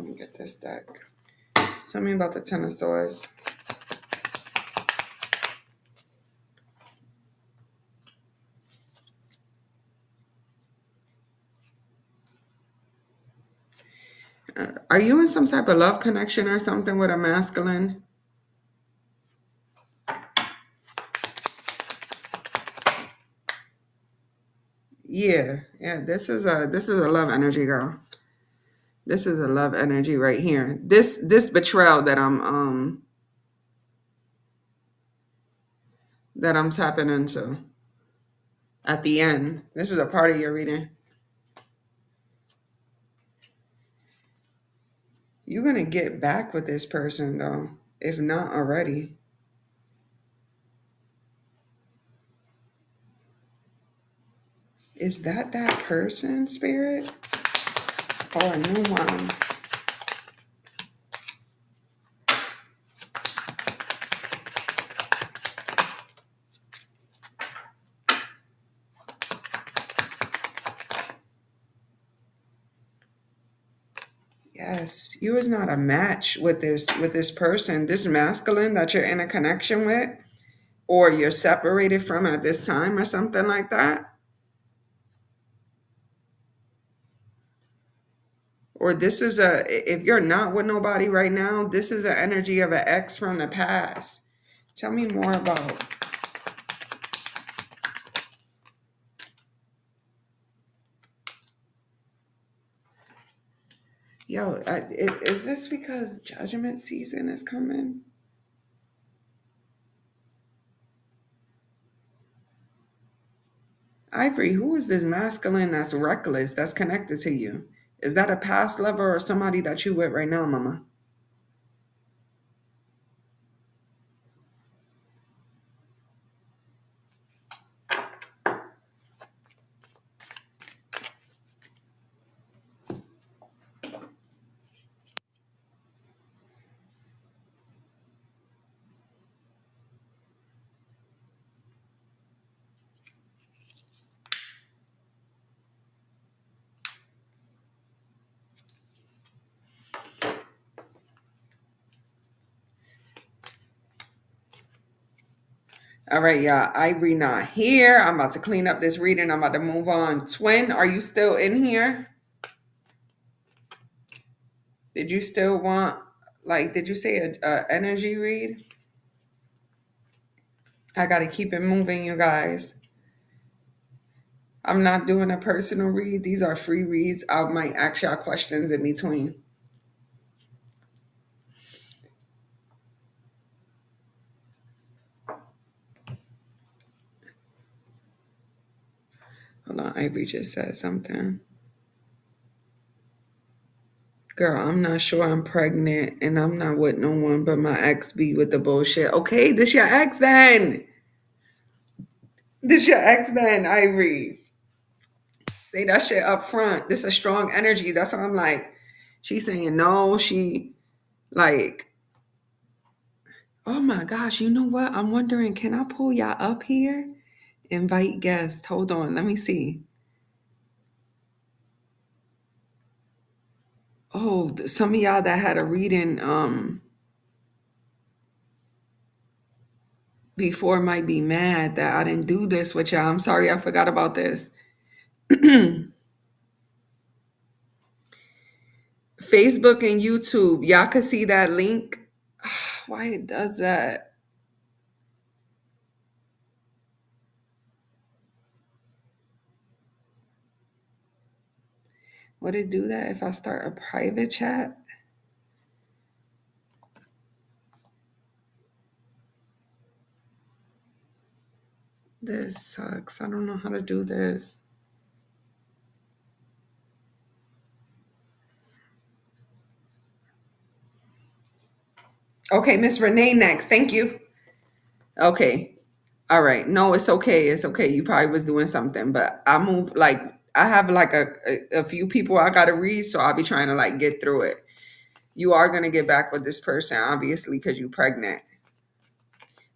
me get this deck. Tell me about the Ten of Swords. Are you in some type of love connection or something with a masculine? Yeah, yeah. This is a love energy, girl. This is a love energy right here. This betrayal that I'm tapping into at the end. This is a part of your reading. You're gonna get back with this person though, if not already. Is that person, spirit, or a new one? Yes, you is not a match with this person, this masculine that you're in a connection with, or you're separated from at this time, or something like that. Or this is if you're not with nobody right now, this is an energy of an ex from the past. Tell me more about. Yo, is this because judgment season is coming? Ivory, who is this masculine that's reckless, that's connected to you? Is that a past lover or somebody that you with right now, mama? All right, y'all. Ivory not here. I'm about to clean up this reading. I'm about to move on. Twin, are you still in here? Did you still want, like, did you say a energy read? I got to keep it moving, you guys. I'm not doing a personal read. These are free reads. I might ask y'all questions in between. Hold on, Ivory just said something. Girl, I'm not sure I'm pregnant and I'm not with no one but my ex be with the bullshit. Okay, this your ex then. This your ex then, Ivory. Say that shit up front. This is a strong energy. That's why I'm like, she's saying no. She like, oh my gosh, you know what? I'm wondering, can I pull y'all up here? Invite guests. Hold on, let me see. Oh, some of y'all that had a reading before might be mad that I didn't do this with y'all. I'm sorry, I forgot about this. Facebook and YouTube, y'all can see that link. Why it does that? Would it do that if I start a private chat? This sucks. I don't know how to do this. Okay, Miss Renee next. Thank you. Okay. All right. No, it's okay. It's okay. You probably was doing something, but I move I have like a few people I gotta read, so I'll be trying to like get through it. You are going to get back with this person, obviously, because you're pregnant.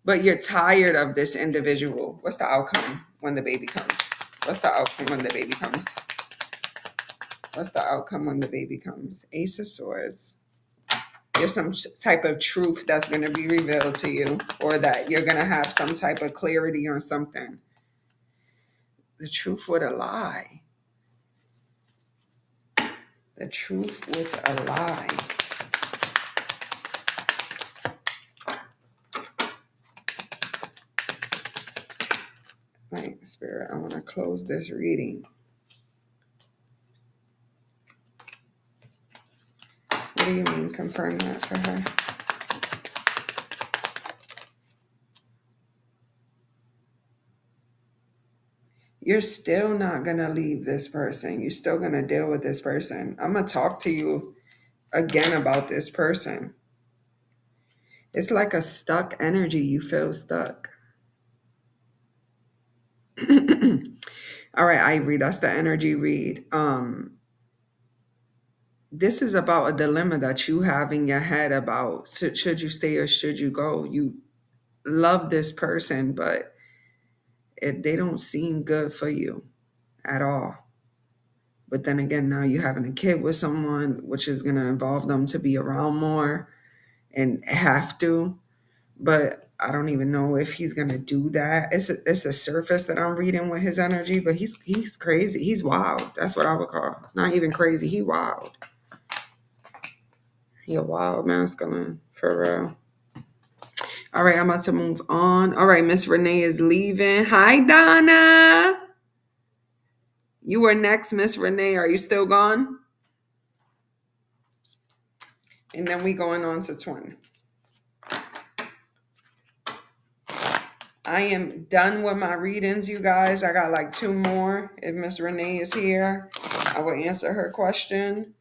But you're tired of this individual. What's the outcome when the baby comes? What's the outcome when the baby comes? What's the outcome when the baby comes? Ace of Swords. There's some type of truth that's going to be revealed to you, or that you're going to have some type of clarity on something. The truth with a lie. The truth with a lie. Light Spirit, I want to close this reading. What do you mean? Confirm that for her. You're still not going to leave this person. You're still going to deal with this person. I'm going to talk to you again about this person. It's like a stuck energy. You feel stuck. All right, Ivory, that's the energy read. This is about a dilemma that you have in your head about should you stay or should you go. You love this person, but they don't seem good for you at all. But then again, now you're having a kid with someone, which is going to involve them to be around more and have to. But I don't even know if he's going to do that. It's a surface that I'm reading with his energy, but he's crazy. He's wild. That's what I would call. Not even crazy. He wild. He a wild masculine, for real. All right, I'm about to move on. All right, Miss Renee is leaving. Hi, Donna. You were next, Miss Renee. Are you still gone? And then we going on to twin. I am done with my readings, you guys. I got like 2 more. If Miss Renee is here, I will answer her question.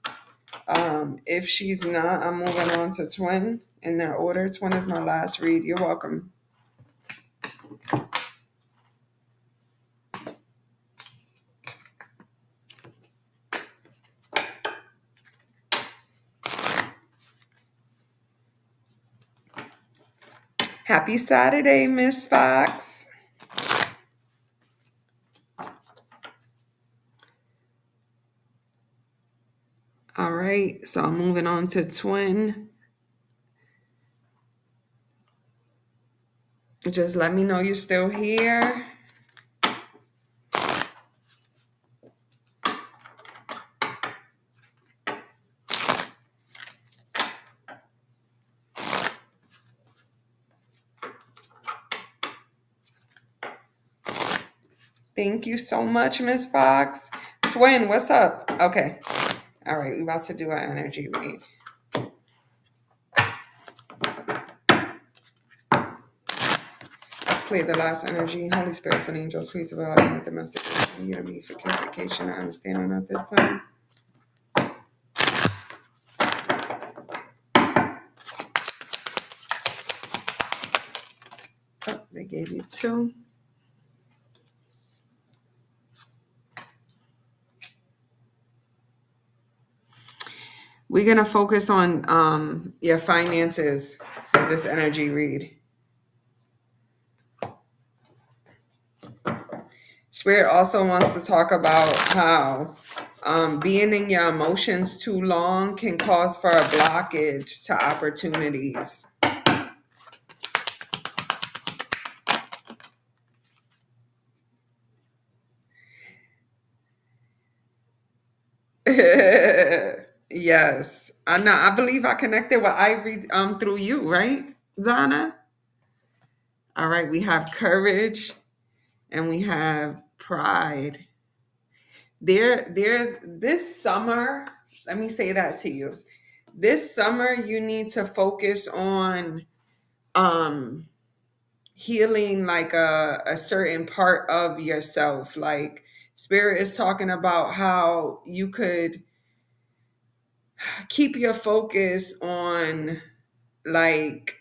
If she's not, I'm moving on to twin in that order. Twin is my last read. You're welcome. Happy Saturday, Miss Fox. All right, so I'm moving on to twin. Just let me know you're still here. Thank you so much, Miss Fox. Twin, what's up? Okay. All right, we're about to do our energy read. Let's clear the last energy. Holy Spirits and angels, please provide me with the messages you to me for clarification and understanding at this time. Oh, they gave you 2. We're going to focus on your finances for this energy read. Spirit also wants to talk about how being in your emotions too long can cause for a blockage to opportunities. Yes, I know. I believe I connected with Ivory through you, right, Zana? All right, we have courage and we have pride. There's this summer. Let me say that to you. This summer, you need to focus on healing like a certain part of yourself. Like Spirit is talking about how you could keep your focus on like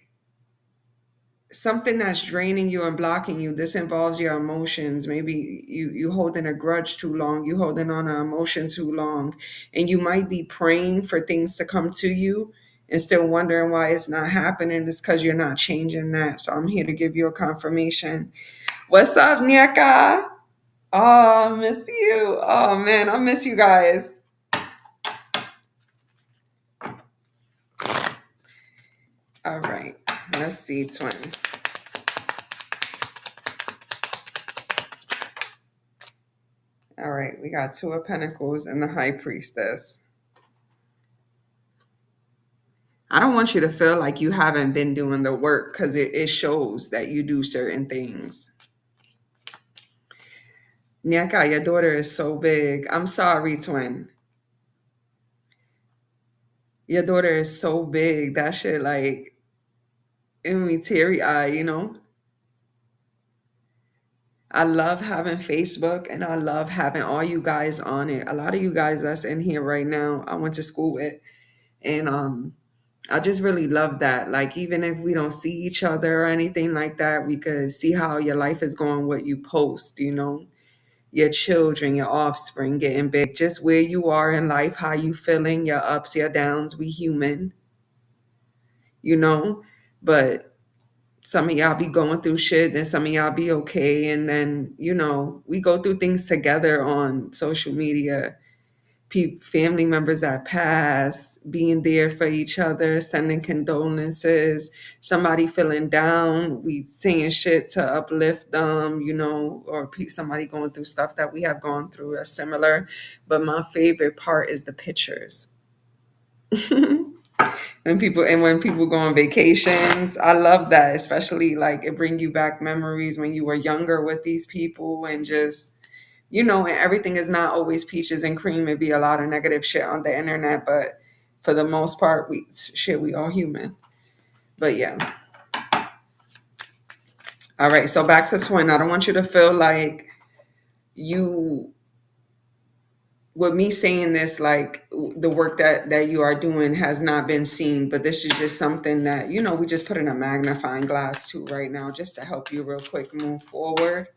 something that's draining you and blocking you. This involves your emotions. Maybe you holding a grudge too long, you holding on an emotion too long, and you might be praying for things to come to you, and still wondering why it's not happening, it's because you're not changing that. So I'm here to give you a confirmation. What's up, Nyeka? Oh, miss you. Oh man, I miss you guys. All right, let's see, twin. All right, we got Two of Pentacles and the High Priestess. I don't want you to feel like you haven't been doing the work, because it shows that you do certain things. Nyaka, your daughter is so big. I'm sorry, twin. Your daughter is so big. That shit, like, in me teary eye, you know? I love having Facebook, and I love having all you guys on it. A lot of you guys that's in here right now, I went to school with. And I just really love that. Like, even if we don't see each other or anything like that, we could see how your life is going, what you post, you know, your children, your offspring getting big, just where you are in life, how you feeling, your ups, your downs. We human, you know, but some of y'all be going through shit and some of y'all be okay. And then, you know, we go through things together on social media. Family members that pass, being there for each other, sending condolences, somebody feeling down, we saying shit to uplift them, you know, or somebody going through stuff that we have gone through or similar. But my favorite part is the pictures. When people go on vacations, I love that, especially like it bring you back memories when you were younger with these people, and just, you know, and everything is not always peaches and cream. It be a lot of negative shit on the internet, but for the most part, we all human. But yeah. All right, so back to twin. I don't want you to feel like you, with me saying this, like the work that you are doing has not been seen, but this is just something that, you know, we just put in a magnifying glass to right now, just to help you real quick move forward.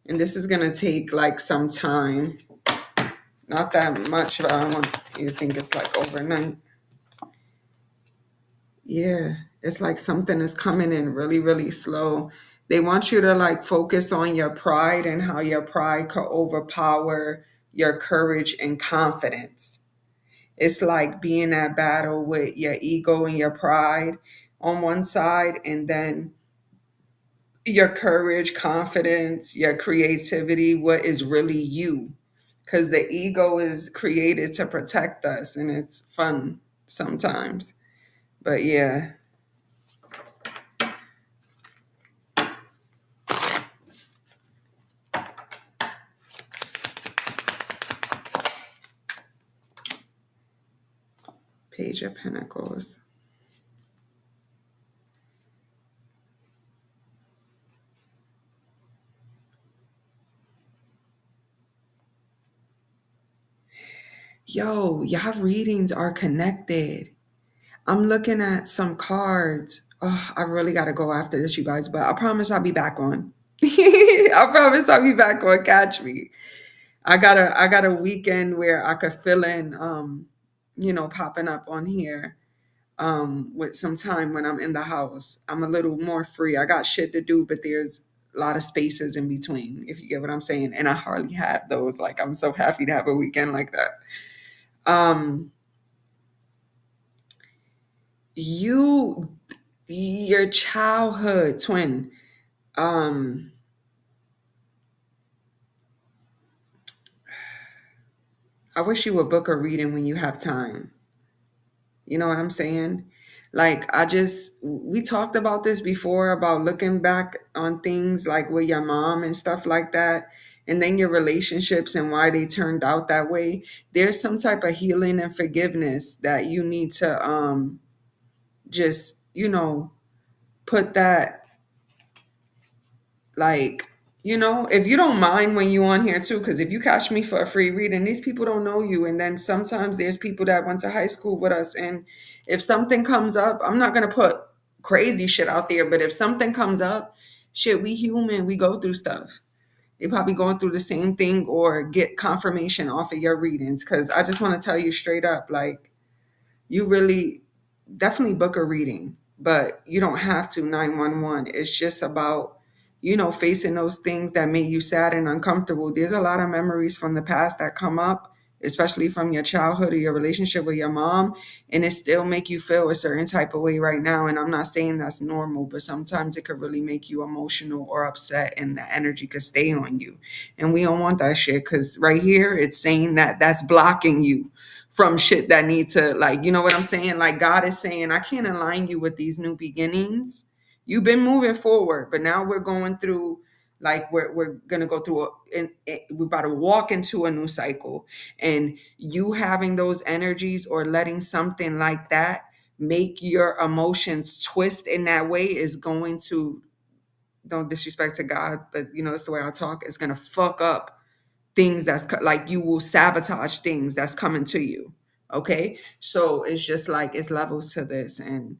And this is gonna take like some time, not that much, but I don't want you to think it's like overnight. Yeah, it's like something is coming in really, really slow. They want you to like focus on your pride and how your pride could overpower your courage and confidence. It's like being at battle with your ego and your pride on one side, and then your courage, confidence, your creativity, what is really you. Because the ego is created to protect us, and it's fun sometimes. But yeah. Page of Pentacles. Yo, y'all readings are connected. I'm looking at some cards. Oh, I really got to go after this, you guys, but I promise I'll be back on. I promise I'll be back on. Catch me. I got a weekend where I could fill in, you know, popping up on here with some time when I'm in the house. I'm a little more free. I got shit to do, but there's a lot of spaces in between, if you get what I'm saying. And I hardly have those. Like, I'm so happy to have a weekend like that. Um, you, your childhood twin. Um, I wish you would book a reading when you have time. You know what I'm saying? Like, we talked about this before, about looking back on things like with your mom and stuff like that, and then your relationships and why they turned out that way. There's some type of healing and forgiveness that you need to just, you know, put that, like, you know, if you don't mind when you on here too, because if you catch me for a free reading, these people don't know you. And then sometimes there's people that went to high school with us, and if something comes up, I'm not gonna put crazy shit out there, but if something comes up, shit, we human, we go through stuff. They probably going through the same thing or get confirmation off of your readings. Cause I just want to tell you straight up, like, you really definitely book a reading, but you don't have to 911. It's just about, facing those things that make you sad and uncomfortable. There's a lot of memories from the past that come up, especially from your childhood or your relationship with your mom, and it still make you feel a certain type of way right now. And I'm not saying that's normal, but sometimes it could really make you emotional or upset, and the energy could stay on you. And we don't want that shit, because right here it's saying that that's blocking you from shit that need to, like, you know what I'm saying? Like, God is saying, I can't align you with these new beginnings. You've been moving forward, but now we're going through, like, we're gonna go through we're about to walk into a new cycle. And you having those energies or letting something like that make your emotions twist in that way is going to, don't disrespect to God, but it's the way I talk, it's gonna fuck up things like, you will sabotage things that's coming to you. Okay, so it's just like, it's levels to this. And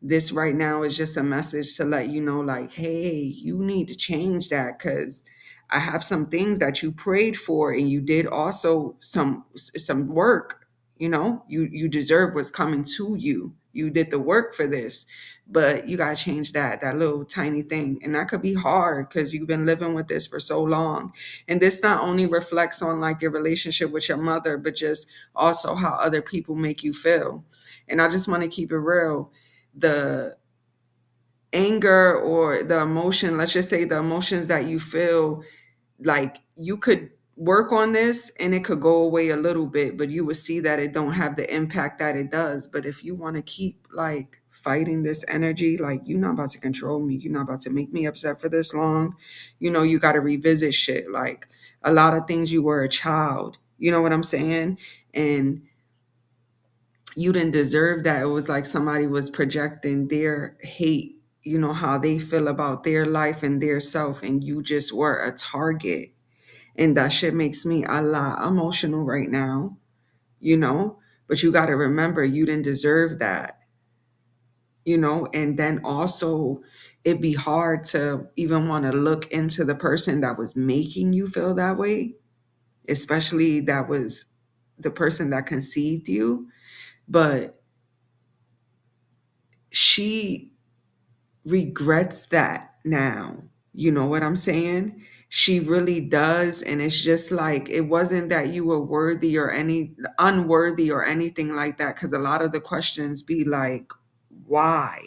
this right now is just a message to let you know, like, hey, you need to change that, because I have some things that you prayed for, and you did also some work. You deserve what's coming to you. You did the work for this, but you got to change that little tiny thing. And that could be hard, because you've been living with this for so long. And this not only reflects on, like, your relationship with your mother, but just also how other people make you feel. And I just want to keep it real. The anger or the emotion, let's just say the emotions that you feel, like, you could work on this and it could go away a little bit, but you would see that it don't have the impact that it does. But if you want to keep, like, fighting this energy, like, you're not about to control me, you're not about to make me upset for this long. You got to revisit shit, like, a lot of things, you were a child, you know what I'm saying? And you didn't deserve that. It was like somebody was projecting their hate, how they feel about their life and their self, and you just were a target. And that shit makes me a lot emotional right now, you know? But you got to remember, you didn't deserve that. And then also, it'd be hard to even want to look into the person that was making you feel that way, especially that was the person that conceived you. But she regrets that now. You know what I'm saying? She really does. And it's just like, it wasn't that you were worthy or any unworthy or anything like that. Cause a lot of the questions be like, why?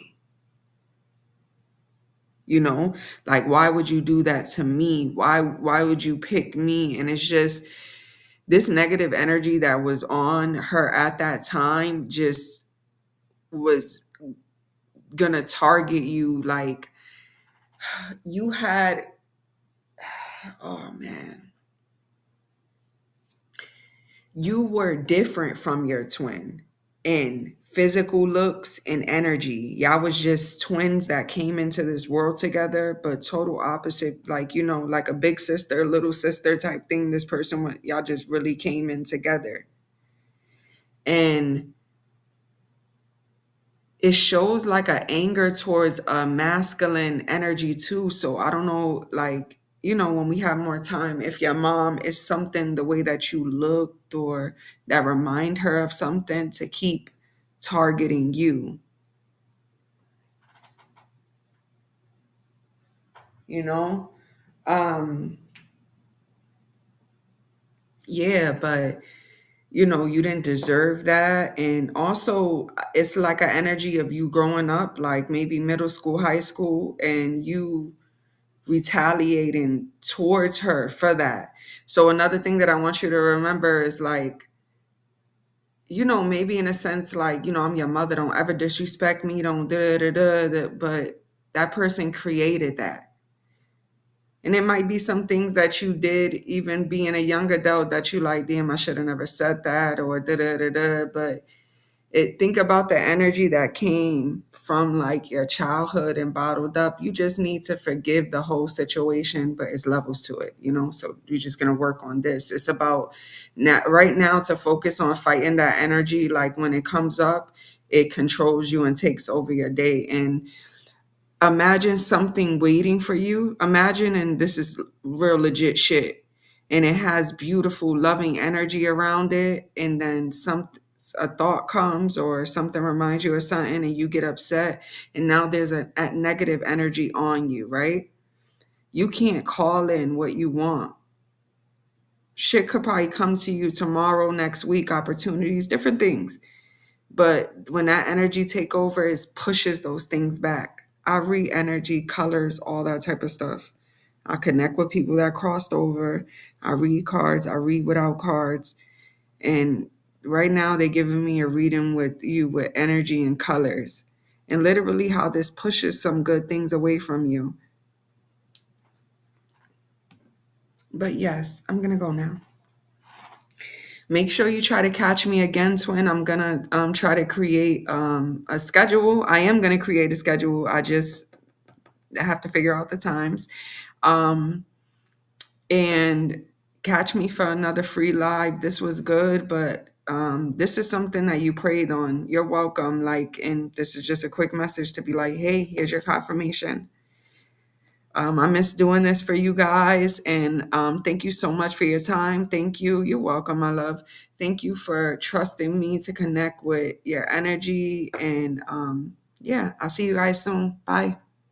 Like, why would you do that to me? Why would you pick me? And it's just this negative energy that was on her at that time just was gonna target you. Like, you had, oh man, you were different from your twin in physical looks and energy. Y'all was just twins that came into this world together, but total opposite. Like, like a big sister, little sister type thing. This person went, y'all just really came in together. And it shows like a anger towards a masculine energy too. So I don't know, like, when we have more time, if your mom is something, the way that you looked or that remind her of something to keep targeting you, you know? Um, yeah, but you didn't deserve that. And also, it's like an energy of you growing up, like maybe middle school, high school, and you retaliating towards her for that. So another thing that I want you to remember is, like, maybe in a sense, like, I'm your mother, don't ever disrespect me, don't da da da da, but that person created that. And it might be some things that you did, even being a young adult, that you like, damn, I should have never said that, or da da da da. But think about the energy that came from, like, your childhood and bottled up. You just need to forgive the whole situation, but it's levels to it. So you're just going to work on this. It's about now, right now, to focus on fighting that energy. Like, when it comes up, it controls you and takes over your day. And Imagine something waiting for you. Imagine, and this is real legit shit, and it has beautiful, loving energy around it, and then a thought comes or something reminds you of something, and you get upset, and now there's a negative energy on you, right? You can't call in what you want. Shit could probably come to you tomorrow, next week, opportunities, different things. But when that energy take over, it pushes those things back. I read energy, colors, all that type of stuff. I connect with people that crossed over. I read cards. I read without cards. And right now they're giving me a reading with you with energy and colors. And literally how this pushes some good things away from you. But yes, I'm going to go now. Make sure you try to catch me again, twin. I'm gonna try to create a schedule. I am gonna create a schedule. I just have to figure out the times. Um, and catch me for another free live. This was good, but this is something that you prayed on. You're welcome. Like, and this is just a quick message to be like, hey, here's your confirmation. I miss doing this for you guys. And thank you so much for your time. Thank you. You're welcome, my love. Thank you for trusting me to connect with your energy. And yeah, I'll see you guys soon. Bye.